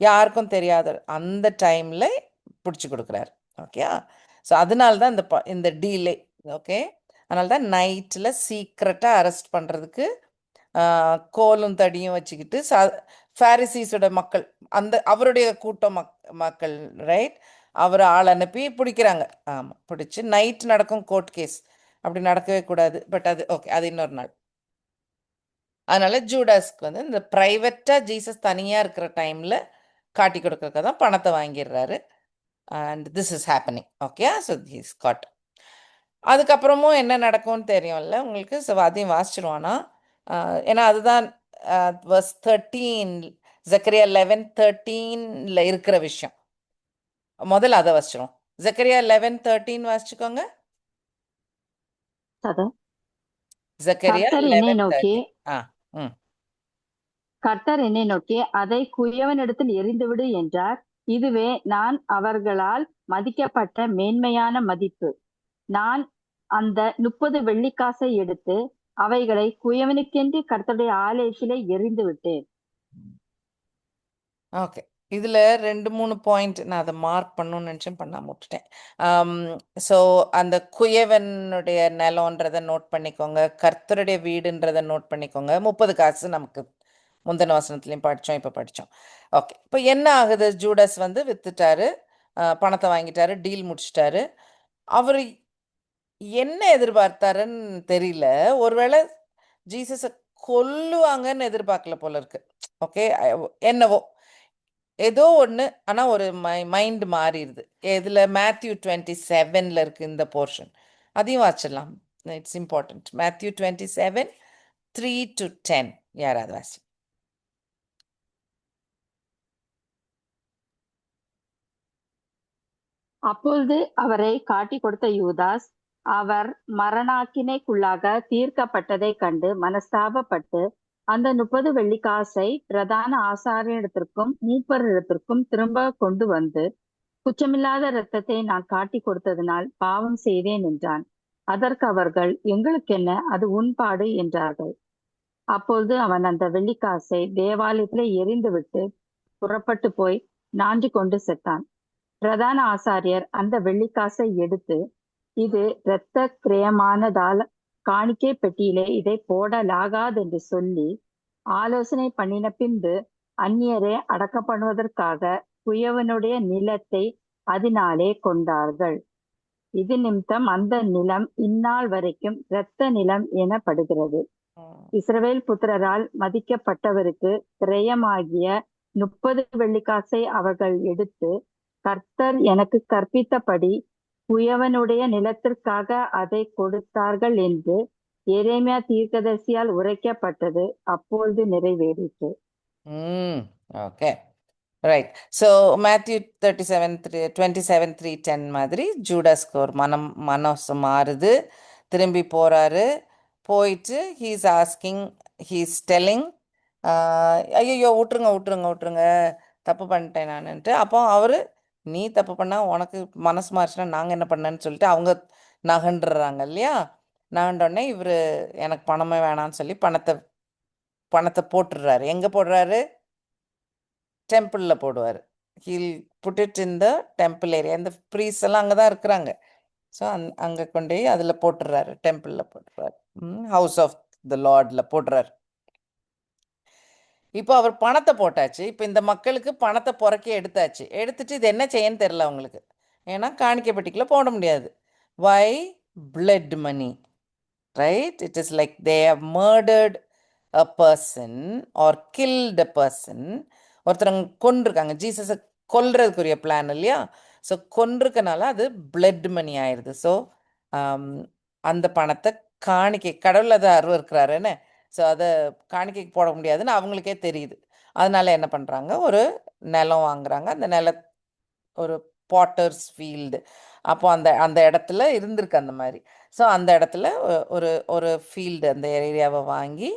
யாருக்கும் தெரியாத அந்த டைமில் பிடிச்சி கொடுக்குறாரு. ஓகே? ஸோ அதனால தான் இந்த டீலே. ஓகே? அதனால தான் நைட்டில் சீக்ரெட்டாக அரெஸ்ட் பண்ணுறதுக்கு கோலும் தடியும் வச்சுக்கிட்டு ஃபேரிசீஸோட மக்கள், அந்த அவருடைய கூட்டம் மக்கள், ரைட், அவர் ஆள் அனுப்பி பிடிக்கிறாங்க. ஆமாம், பிடிச்சி நைட் நடக்கும் கோர்ட் கேஸ். அப்படி நடக்கவே கூடாது, பட் அது ஓகே, அது இன்னொரு நாள். அதனால ஜூடாஸ்க்கு வந்து இந்த ப்ரைவேட்டாக ஜீசஸ் தனியாக இருக்கிற டைமில் காட்டி கொடுக்கறதுக்கு தான் பணத்தை வாங்கிடுறாரு. And this is happening. Okay? So he's God. அதுக்கப்புறமும் என்ன நடக்கும்னு தெரியும்ல உங்களுக்கு. ஸோ அதையும் வாசிச்சிருவானா, ஏன்னா அதுதான் verse 13, ஜக்கரியா 11:13 இருக்கிற விஷயம். முதல்ல அதை வாசிச்சிரும். ஜக்கரியா 11:13 வாசிச்சுக்கோங்க. ஜக்கரியா கர்த்தர் என்னை 11:13. நோக்கி கர்த்தர் என்னை நோக்கி அதை குயவனிடத்தில் எறிந்துவிடு என்றார். இதுவே நான் அவர்களால் மதிக்கப்பட்ட மேன்மையான மதிப்பு. நான் அந்த 30 வெள்ளிக்காசை எடுத்து அவைகளை குயவனுக்கென்று கர்த்தருடைய ஆலயத்திலே எறிந்து விட்டேன். ஓகே, இதில் 2-3 பாயிண்ட் நான் அதை மார்க் பண்ணணும்னு நினச்சேன், பண்ணாம விட்டுட்டேன். ஸோ அந்த குயவனுடைய நிலம்ன்றதை நோட் பண்ணிக்கோங்க, கர்த்தருடைய வீடுன்றதை நோட் பண்ணிக்கோங்க. 30 காசு நமக்கு முந்தின வசனத்துலையும் படித்தோம், இப்போ படித்தோம். ஓகே, இப்போ என்ன ஆகுது? ஜூடாஸ் வந்து வித்துட்டாரு, பணத்தை வாங்கிட்டாரு, டீல் முடிச்சிட்டாரு. அவர் என்ன எதிர்பார்த்தாருன்னு தெரியல. ஒருவேளை ஜீசஸை கொல்லுவாங்கன்னு எதிர்பார்க்கல போல இருக்கு. ஓகே, என்னவோ ஏதோ ஒன்று. ஆனால் ஒரு மைண்ட் மாறிடுது. இதில் மேத்யூ 27 இருக்கு இந்த போர்ஷன், அதையும் வாசிடலாம். It's important. மேத்யூ 27, 3-10. யாராவது வாசி. அப்பொழுது அவரை காட்டி கொடுத்த யூதாஸ் அவர் மரணாக்கினைக்குள்ளாக தீர்க்கப்பட்டதைக் கண்டு மனஸ்தாபப்பட்டு அந்த 30 வெள்ளிக்காசை பிரதான ஆசாரியனிடத்திற்கும் மூப்பரிடத்திற்கும் திரும்ப கொண்டு வந்து, குற்றமில்லாத இரத்தத்தை நான் காட்டி கொடுத்ததினால் பாவம் செய்தேன் என்றான். அதற்கு அவர்கள், எங்களுக்கென்ன, அது உன்பாடு என்றார்கள். அப்பொழுது அவன் அந்த வெள்ளிக்காசை தேவாலயத்திலே எறிந்துவிட்டு புறப்பட்டு போய் நான்று கொண்டு செத்தான். பிரதான ஆசாரியர் அந்த வெள்ளிக்காசை எடுத்து, இது இரத்த கிரயமானதால் காணிக்கை பெட்டியிலே இதை போடலாகாதென்று சொல்லி ஆலோசனை பண்ணின பின்பு அந்நியரை அடக்கம் பண்ணுவதற்காக குயவனுடைய நிலத்தை அதனாலே கொண்டார்கள். இது நிமித்தம் அந்த நிலம் இந்நாள் வரைக்கும் இரத்த நிலம் எனப்படுகிறது. இஸ்ரவேல் புத்திரரால் மதிக்கப்பட்டவருக்கு கிரயமாகிய 30 வெள்ளிக்காசை அவர்கள் எடுத்து, கர்த்தர் எனக்கு கற்பித்தபடி குயவனுடைய நிலத்திற்காக அதை கொடுத்தார்கள் என்று எரேமியா தீர்க்கதரிசியால் உரைக்கப்பட்டது அப்பொழுது நிறைவேறிற்று. Okay, right. ஸோ மேத்யூ 27:3 மாதிரி ஜூடாஸ்க்கு ஒரு மனசு மாறுது, திரும்பி போறாரு. போயிட்டு ஹீஸ் ஆஸ்கிங், ஹீஸ் டெல்லிங், ஐயோ விட்டுருங்க விட்டுருங்க விட்டுருங்க, தப்பு பண்ணிட்டேன் நானுன்ட்டு. அப்போ அவர், நீ தப்பு பண்ணா உனக்கு மனசு மாறுச்சுன்னா நாங்கள் என்ன பண்ணேன்னு சொல்லிட்டு அவங்க நகண்டுறாங்க இல்லையா. நகண்டோடனே இவர் எனக்கு பணமே வேணான்னு சொல்லி பணத்தை போட்டுடுறாரு. எங்கே போடுறாரு? டெம்பிளில் போடுவார். He'll put it in the temple area. இந்த ப்ரீஸ் எல்லாம் அங்கே தான் இருக்கிறாங்க. ஸோ அங்கே கொண்டு போய் அதில் போட்டுடுறாரு, டெம்பிளில் போட்டுடுறாரு, ஹவுஸ் ஆஃப் த லார்டில் போடுறாரு. இப்போ அவர் பணத்தை போட்டாச்சு. இப்போ இந்த மக்களுக்கு பணத்தை புறக்கி எடுத்துட்டு இது என்ன செய்யன்னு தெரில அவங்களுக்கு. ஏன்னா காணிக்கை பெட்டிக்குள்ள போட முடியாது. Why? Blood money, right? It is like they have murdered a person or killed a person. ஒருத்தரங்க கொன்றிருக்காங்க. ஜீசஸை கொல்றதுக்குரிய பிளான் இல்லையா. ஸோ கொன்றிருக்கனால அது பிளட் மணி ஆயிடுது. ஸோ அந்த பணத்தை காணிக்கை, கடவுள் அதை இருக்கிறாருன்னு, ஸோ அதை காணிக்கைக்கு போட முடியாதுன்னு அவங்களுக்கே தெரியுது. அதனால என்ன பண்ணுறாங்க, ஒரு நிலம் வாங்குறாங்க. அந்த ஒரு பாட்டர்ஸ் ஃபீல்டு. அப்போ அந்த அந்த இடத்துல இருந்திருக்கு அந்த மாதிரி. ஸோ அந்த இடத்துல ஒரு ஒரு ஃபீல்டு, அந்த ஏரியாவை வாங்கி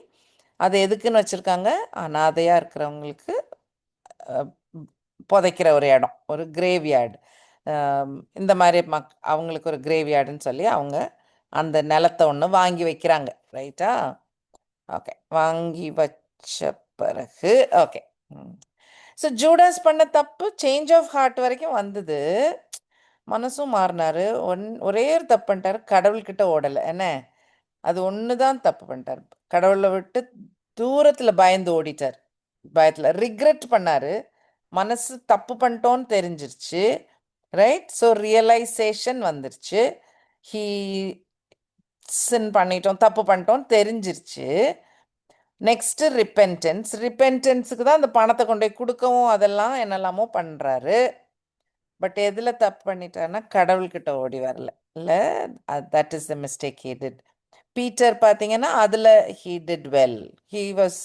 அது எதுக்குன்னு வச்சுருக்காங்க, அனாதையாக இருக்கிறவங்களுக்கு புதைக்கிற ஒரு இடம், ஒரு கிரேவ்யார்டு. இந்த மாதிரி அவங்களுக்கு ஒரு கிரேவ்யார்டுன்னு சொல்லி அவங்க அந்த நிலத்தை ஒன்று வாங்கி வைக்கிறாங்க. ரைட்டா? ஓகே, வாங்கி வச்ச பிறகு ஓகே. ஸோ ஜூடாஸ் பண்ண தப்பு சேஞ்ச் ஆஃப் ஹார்ட் வரைக்கும் வந்தது. மனசும் மாறினாரு. ஒரே ஒரு தப்பு பண்ணிட்டாரு, கடவுள்கிட்ட ஓடலை. என்ன? அது ஒன்று தான் தப்பு பண்ணிட்டார். கடவுளை விட்டு தூரத்தில் பயந்து ஓடிட்டார். பயத்தில் ரிக்ரெட் பண்ணாரு. மனசு தப்பு பண்ணிட்டோன்னு தெரிஞ்சிருச்சு. ரைட்? ஸோ ரியலைசேஷன் வந்துருச்சு. ஹீ சின் பண்ணிட்டோம், தப்பு பண்ணிட்டோம் தெரிஞ்சிருச்சு. நெக்ஸ்ட் ரிப்பென்டன்ஸுக்கு தான் அந்த பணத்தை கொண்டு போய் கொடுக்கவும் அதெல்லாம் என்னெல்லாமோ பண்ணுறாரு. பட் எதில் தப்பு பண்ணிட்டாருன்னா கடவுள்கிட்ட ஓடி வரல. இல்லை, that is the mistake he did. Peter பார்த்தீங்கன்னா அதில் he did well. He was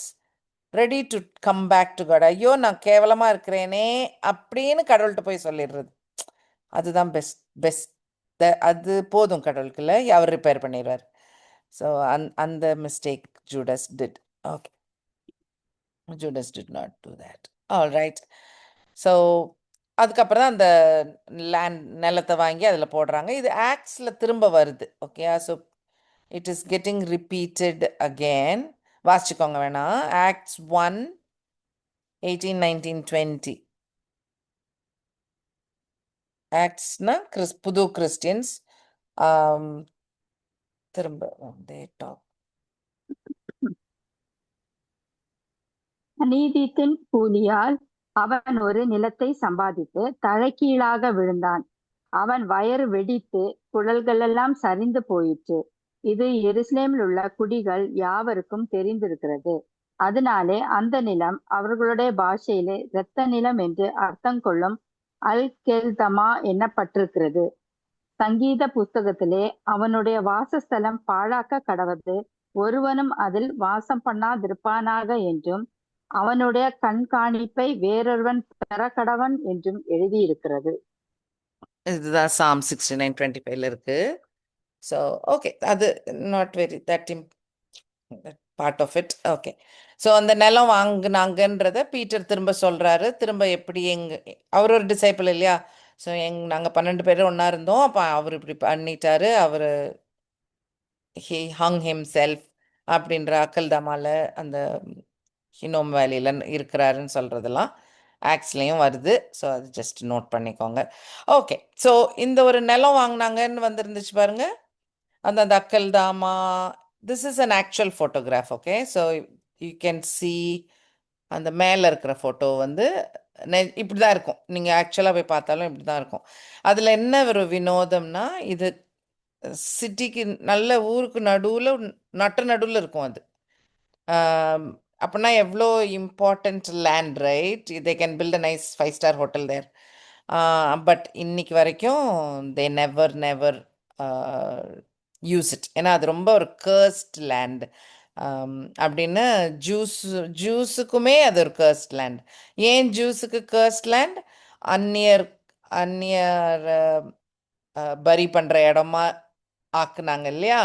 ready to come back to God. ஐயோ நான் கேவலமாக இருக்கிறேனே அப்படின்னு கடவுள்கிட்ட போய் சொல்லிடுறது, அதுதான் பெஸ்ட். அது போதும் கடவுளுக்கு, இல்லை அவர் ரிப்பேர் பண்ணிடுவார். ஸோ அந்த mistake Judas did. Okay, Judas did not do that. All right. So அதுக்கப்புறம் தான் அந்த நிலத்தை வாங்கி அதில் போடுறாங்க. இது ஆக்ட்ஸில் திரும்ப வருது. Okay, so it is getting repeated again. வாசிச்சுக்கோங்க வேணாம். ஆக்ட்ஸ் 1:18, 19, 20. ஆக்ட்ஸ்னா புது கிறிஸ்டியன்ஸ். திரும்ப அநீதித்தின் கூலியால் அவன் ஒரு நிலத்தை சம்பாதித்து தலைகீழாக விழுந்தான். அவன் வயறு வெடித்து குழல்களெல்லாம் சரிந்து போயிற்று. இது எருசலேமில் உள்ள குடிகள் யாவருக்கும் தெரிந்திருக்கிறது. அதனாலே அந்த நிலம் அவர்களுடைய பாஷையிலே இரத்த நிலம் என்று அர்த்தம் கொள்ளும் அல்கெல்தமா எண்ணப்பட்டிருக்கிறது. சங்கீத புஸ்தகத்திலே அவனுடைய வாசஸ்தலம் பாழாக்க கடவது, ஒருவனும் அதில் வாசம் பண்ணாதிருப்பானாக என்றும் அவனுடைய கண்காணிப்பை வேறொருவன் பெற கடவன் என்றும் எழுதியிருக்கிறது. இதுதான் Psalm 69:25 இருக்கு. ஸோ ஓகே, அது not very that part of it. Okay, so அந்த நிலம் வாங்கினாங்கன்றத பீட்டர் திரும்ப சொல்கிறாரு. திரும்ப எப்படி அவர் ஒரு டிசைபிள் இல்லையா. ஸோ நாங்கள் 12 பேர் ஒன்றா இருந்தோம். அப்போ அவர் இப்படி பண்ணிட்டாரு. அவர் ஹி ஹங் ஹிம்செல்ஃப் அப்படின்ற அக்கல்தாமால அந்த ஹினோம் வேலியில் இருக்கிறாருன்னு சொல்கிறதெல்லாம் ஆக்ஸ்லேயும் வருது. ஸோ அது ஜஸ்ட் நோட் பண்ணிக்கோங்க. ஓகே, ஸோ இந்த ஒரு நிலம் வாங்கினாங்கன்னு வந்துருந்துச்சு பாருங்க, அந்த அக்கல் தாமா. This is an actual photograph. Okay, so you can see அந்த மேலே இருக்கிற ஃபோட்டோ வந்து இப்படி தான் இருக்கும். நீங்கள் ஆக்சுவலாக போய் பார்த்தாலும் இப்படி தான் இருக்கும். அதில் என்ன ஒரு வினோதம்னா, இது சிட்டிக்கு நல்ல ஊருக்கு நடுவில் நடுவில் இருக்கும் அது. அப்படின்னா எவ்வளோ important land, right? They can build a nice 5-star hotel there. But இன்னைக்கு வரைக்கும் தே நெவர் யூஸ் இட். ஏன்னா அது ரொம்ப ஒரு கர்ஸ்ட் லேண்ட் அப்படின்னு. ஜூஸுக்குமே அது ஒரு கர்ஸ்ட் லேண்ட். ஏன் ஜூஸுக்கு கர்ஸ்ட் லேண்ட்? அந்நியர் அந்நியர் பரி பண்ணுற இடமா ஆக்குனாங்க இல்லையா?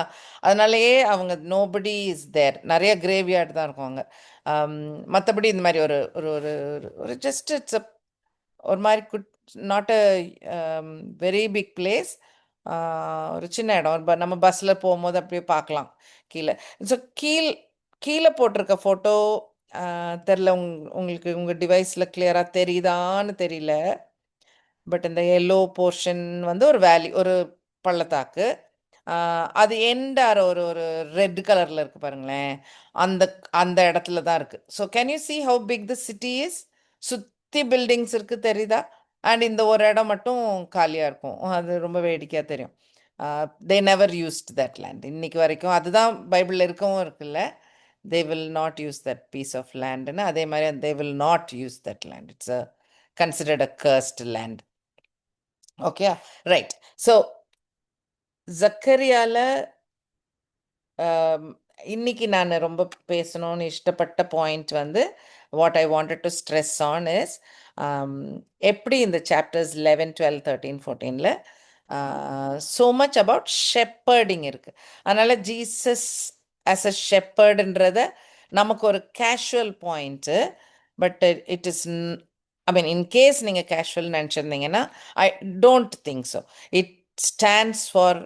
அதனாலேயே அவங்க நோபடி இஸ் தேர். நிறைய கிரேவ்யார்டு தான் இருக்கும் அங்கே. மற்றபடி இந்த மாதிரி ஒரு ஒரு ஒரு ஒரு ஜஸ்ட் இட்ஸ் ஒரு மாதிரி not a very big place. ஒரு சின்ன இடம். நம்ம பஸ்ஸில் போகும்போது அப்படியே பார்க்கலாம் கீழே. ஸோ கீழே போட்டிருக்க ஃபோட்டோ தெரில, உங்களுக்கு உங்கள் டிவைஸில் கிளியராக தெரியுதான்னு தெரியல. பட் இந்த எல்லோ போர்ஷன் வந்து ஒரு வேலி, ஒரு பள்ளத்தாக்கு. அது எண்டார ஒரு ஒரு ரெட் கலரில் இருக்குது பாருங்களேன், அந்த அந்த இடத்துல தான் இருக்குது. So can you see how big the city is? சுற்றி பில்டிங்ஸ் இருக்குது, தெரியுதா? அண்ட் இந்த ஒரு இடம் மட்டும் காலியாக இருக்கும். அது ரொம்ப வேடிக்கையாக தெரியும். They never used that land இன்னைக்கு வரைக்கும். அதுதான் பைபிளில் இருக்கவும் இருக்குல்ல, they will not use that piece of land. அதே மாதிரி they will not use that land. It's a considered a cursed land. Okay, right. So ஜக்கரியால இன்னைக்கு நான் ரொம்ப பேசணும்னு இஷ்டப்பட்ட பாயிண்ட் வந்து, what I wanted to stress on is, எப்படி இந்த சாப்டர்ஸ் 11, 12, 13, 14ல் so much about shepherding இருக்கு. அதனால ஜீசஸ் ஆஸ் அ ஷெப்பர்டுன்றத நமக்கு ஒரு casual point. But it is, I mean, in case நீங்கள் கேஷுவல் நினச்சிருந்தீங்கன்னா, I don't think so. It stands for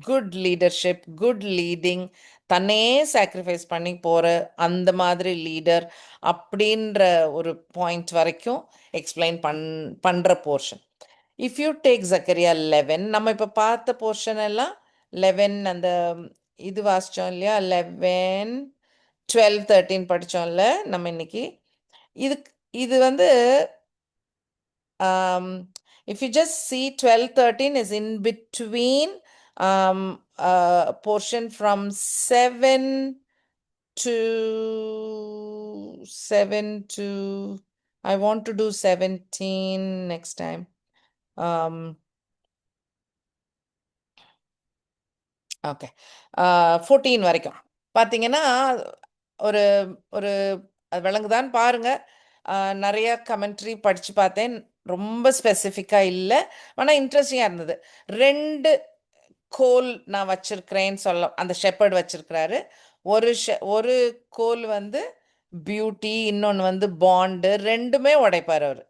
good leadership, good leading, தன்னே சாக்ரிஃபைஸ் பண்ணி போகிற அந்த மாதிரி லீடர் அப்படின்ற ஒரு பாயிண்ட் வரைக்கும் எக்ஸ்பிளைன் பண்ணுற portion. If you take Zakariya 11, நம்ம இப்போ பார்த்த போர்ஷன் எல்லாம் 11, அந்த இது வாசித்தோம் இல்லையா, 11, 12, 13 படித்தோம்ல நம்ம இன்னைக்கு. இது வந்து if you just see 12, 13 is in between portion from 7 to I want to do 17 next time. Okay, 14 வரைக்கும் பார்த்தீங்கன்னா ஒரு ஒரு அது விளங்குதான்னு பாருங்க. நிறைய கமெண்ட்ரி படித்து பார்த்தேன், ரொம்ப ஸ்பெசிஃபிக்காக இல்லை, ஆனால் இன்ட்ரெஸ்டிங்காக இருந்தது. 2 கோல் நான் வச்சிருக்கிறேன்னு சொல்ல, அந்த ஷெப்பர்ட் வச்சிருக்கிறாரு. ஒரு கோல் வந்து பியூட்டி, இன்னொன்று வந்து பாண்டு. ரெண்டுமே உடைப்பார் அவர்.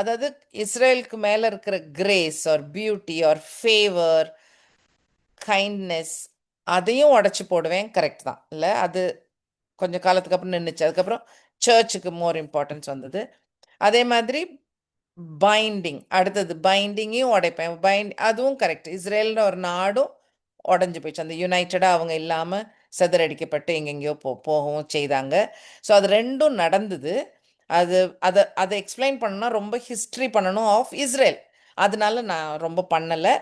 அதாவது இஸ்ரேலுக்கு மேலே இருக்கிற grace or beauty or favour, kindness, அதையும் உடச்சி போடுவேன். கரெக்ட் தான் இல்லை? அது கொஞ்சம் காலத்துக்கு அப்புறம் நின்றுச்சு. அதுக்கப்புறம் சர்ச்சுக்கு மோர் இம்பார்ட்டன்ஸ் வந்தது. அதே மாதிரி பைண்டிங், அடுத்தது பைண்டிங்கையும் உடைப்பேன். அதுவும் கரெக்ட். இஸ்ரேல்னு ஒரு நாடும் உடஞ்சி போயிடுச்சு. அந்த யுனைட்டடாக அவங்க இல்லாமல் சிதறடிக்கப்பட்டு எங்கெங்கேயோ போகவும் செய்தாங்க. ஸோ அது ரெண்டும் நடந்தது. அதை எக்ஸ்பிளைன் பண்ணணும்னா ரொம்ப ஹிஸ்ட்ரி பண்ணணும் ஆஃப் இஸ்ரேல். அதனால நான் ரொம்ப பண்ணலை.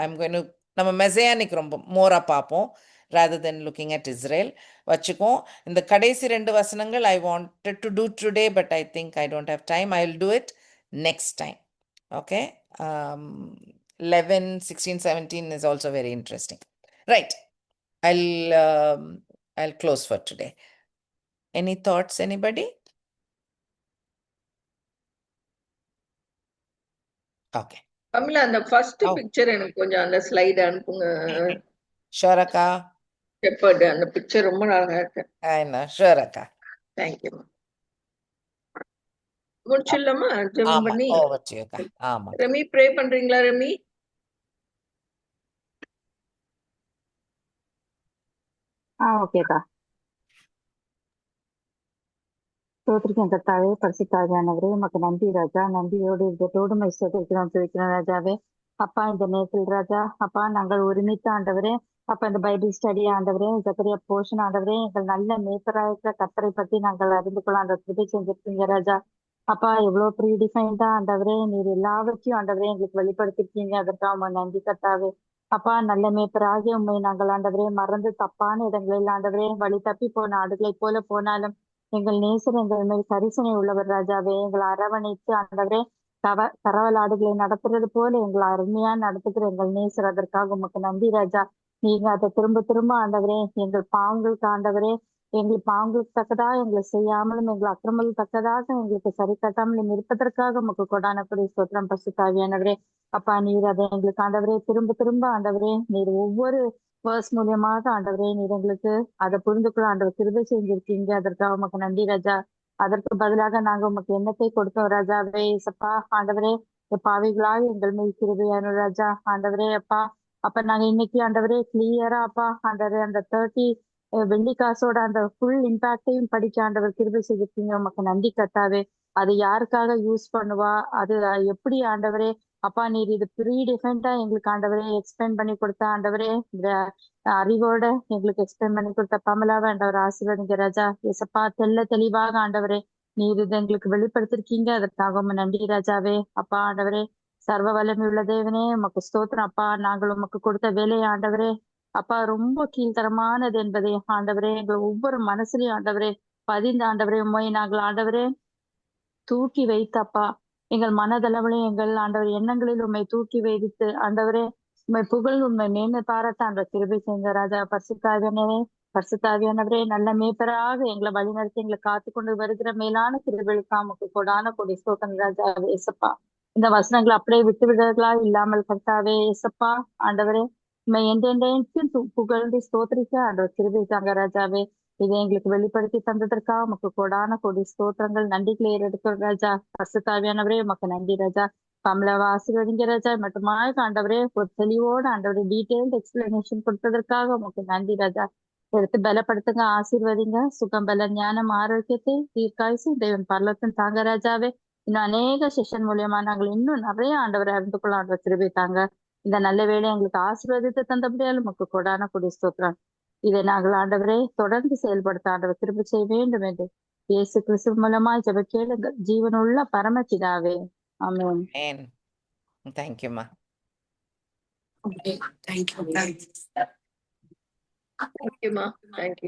ஐம் கோயிங் டு, நம்ம மெசையானிக் ரொம்ப மோராக பார்ப்போம் rather than looking at Israel வச்சுக்கோம். இந்த கடைசி 2 வசனங்கள் I wanted to do today, but I think I don't have time. I'll do it next time. Okay, 11, 16, 17 is also very interesting. Right, I'll close for today. Any thoughts, anybody? Okay. Kamala, அந்த ஃபர்ஸ்ட் பிக்சர் எனக்கு கொஞ்சம் அந்த ஸ்லைடு அனுப்புங்க. Sure akka. ஷெப்பர்ட் அந்த பிக்சர் ரொம்ப அழகா இருக்கு. I know. Sure akka. Thank you. முடிச்சிடலாமா ஜெபம் பண்ணி? over to you akka. ஆமா. ரமி, ப்ரே பண்றீங்களா ரமி? ஓகேக்கா. ஸ்தோத்திரிக்கும் கர்த்தாவே, பரிசுத்தாவியானவரே, உமக்கு நன்றி ராஜா. நன்றியோடு இதோடு ஸ்தோத்திரிக்கிறோம் துதிக்கிறோம் ராஜாவே. அப்பா, இந்த நேரத்தில் ராஜா, அப்பா நாங்கள் ஒருமித்த ஆண்டவரே, அப்பா இந்த பைபிள் ஸ்டடி ஆண்டவரே, ஜெகரியா போஷன் ஆண்டவரே, எங்கள் நல்ல மேய்ப்பராயிருக்கிற கர்த்தரை பற்றி நாங்கள் அறிந்து கொள்ள அந்த கிருபை செஞ்சிருக்கீங்க ராஜா. அப்பா, எவ்வளவு ப்ரீடிஃபைன்டா ஆண்டவரே, நீர் எல்லாவற்றையும் ஆண்டவரே எங்களுக்கு வெளிப்படுத்திருக்கீங்க. அதற்காக உமக்கு நன்றி கர்த்தாவே. அப்பா, நல்ல மேய்ப்பராகிய உண்மை நாங்கள் ஆண்டவரே மறந்து தப்பான இடங்களில் ஆண்டவரே வழி தப்பி போன ஆடுகளைப் போல போனாலும் எங்கள் நேசர் எங்கள் மேல் கரிசனை உள்ளவர் ராஜாவே. எங்களை அரவணைத்து ஆண்டவரே கரவல் ஆடுகளை நடத்துறது போல எங்களை அருமையா நடத்துகிற எங்கள் நேசர், அதற்காக உமக்கு நன்றி ராஜா. நீங்க அதை திரும்ப திரும்ப ஆண்டவரே எங்கள் பாவங்களுக்கு ஆண்டவரே எங்கள் பாவங்களுக்கு தக்கதாக எங்களை செய்யாமலும் எங்கள் அக்கிரமங்களுக்கு தக்கதாக எங்களுக்கு சரி கட்டாமலும் இருப்பதற்காக உமக்கு கொடானக்கூடிய ஸ்தோத்திரம் பரிசுத்தாவியானவரே. அப்பா, நீர் அதை எங்களுக்கு ஆண்டவரே திரும்ப திரும்ப ஆண்டவரே நீர் ஒவ்வொரு வேர்ஸ் மூலியமாக ஆண்டவரே நீர் எங்களுக்கு அதை புரிந்து கொள்ள ஆண்டவர் கிருபை செஞ்சிருக்கீங்க. அதற்காக உமக்கு நன்றி ராஜா. அதற்கு பதிலாக நாங்க உமக்கு எண்ணத்தை கொடுத்தோம் ராஜாவே. சப்பா ஆண்டவரே, பாவிகளாக எங்கள் மேல் கிருபையான ராஜா ஆண்டவரே. அப்பா, அப்ப நாங்க இன்னைக்கு ஆண்டவரே கிளியரா அப்பா ஆண்டவரே அந்த 30 வெள்ளி காசோட அந்த ஃபுல் இம்பாக்டையும் படிக்க ஆண்டவர் கிருபை செய்திருக்கீங்க. உமக்கு நன்றி கர்த்தாவே. அது யாருக்காக யூஸ் பண்ணுவா, அது எப்படி ஆண்டவரே அப்பா நீர் இது ப்ரீ டிஃபைன்டா எங்களுக்கு ஆண்டவரே எக்ஸ்பிளைன் பண்ணி கொடுத்த ஆண்டவரே இந்த அறிவோட எங்களுக்கு எக்ஸ்பிளைன் பண்ணி கொடுத்த பமலாவை ஆண்டவர் ஆசீர்வதிங்க ராஜா. எசப்பா, தெளிவாக ஆண்டவரே நீர் இதை எங்களுக்கு வெளிப்படுத்திருக்கீங்க. அதற்காக உமக்கு நன்றி ராஜாவே. அப்பா ஆண்டவரே, சர்வ வல்லமை உள்ள தேவனே உமக்கு ஸ்தோத்திரம். அப்பா, நாங்கள் உமக்கு கொடுத்த வேலையை ஆண்டவரே அப்பா ரொம்ப கீழ்த்தரமானது என்பதை ஆண்டவரே எங்கள் ஒவ்வொரு மனசுலயும் ஆண்டவரே பதிந்த ஆண்டவரே உண்மை நாங்கள் ஆண்டவரே தூக்கி வைத்தப்பா எங்கள் மனதளவிலும் எங்கள் ஆண்டவர் எண்ணங்களில் உண்மை தூக்கி வைத்து ஆண்டவரே உண்மை புகழ் உண்மை மேன்மை பாராட்ட அந்த கிருபை செஞ்ச ராஜா. பரிசுத்தாவியானவரே நல்ல மேய்ப்பராக எங்களை வழிநடத்தி எங்களை காத்து கொண்டு வருகிற மேலான கிருபைகளுக்கு உமக்கு கொடான கொடி ஸ்தோத்திரம் ராஜா. ஏசப்பா, இந்த வசனங்களை அப்படியே விட்டு விடுறதா இல்லாமல் கர்த்தாவே ஏசப்பா ஆண்டவரே உண்மை எந்தெந்தையும் புகழ்ந்து ஸ்தோத்திரிக்க ஆண்டவர் கிருபை தாங்க ராஜாவே. இதை எங்களுக்கு வெளிப்படுத்தி தந்ததற்காக உமக்கு கொடான கொடி ஸ்தோத்திரங்கள் நன்றிகளை ஏறெடுக்கிறோம் ராஜா. பரிசுத்தாவியானவரே உமக்கு நன்றி ராஜா. கமலவா ஆசீர்வதிங்க ராஜா. மட்டுமாக ஆண்டவரே ஒரு தெளிவோடு ஆண்டவரே டீடைல்டு எக்ஸ்பிளனேஷன் கொடுத்ததற்காக உமக்கு நன்றி ராஜா. எடுத்து பலப்படுத்துங்க, ஆசீர்வதிங்க, சுகம் பல ஞானம் ஆரோக்கியத்தை தீர்க்காய்ச்சி தேவன் பரலத்தின் தாங்க ராஜாவே. இன்னும் அநேக செஷன் மூலியமா நாங்கள் இன்னும் நிறைய ஆண்டவரை அறிந்து கொள்ள ஆண்டவர் கிருபை தாங்க. இந்த நல்ல வேலை எங்களுக்கு ஆசீர்வதித்து தந்தபடியால் உமக்கு கொடான கொடி ஸ்தோத்திரம். இதை நாங்கள் ஆண்டவரை தொடர்ந்து செயல்படுத்த ஆண்டவர் கிருபை செய்ய வேண்டும் என்று இயேசு கிறிஸ்து மூலமாய் ஜெப கேளுங்கள் ஜீவனுள்ள பரமபிதாவே. ஆமென். Amen. Thank you, ma. Thank you, ma. Thank you.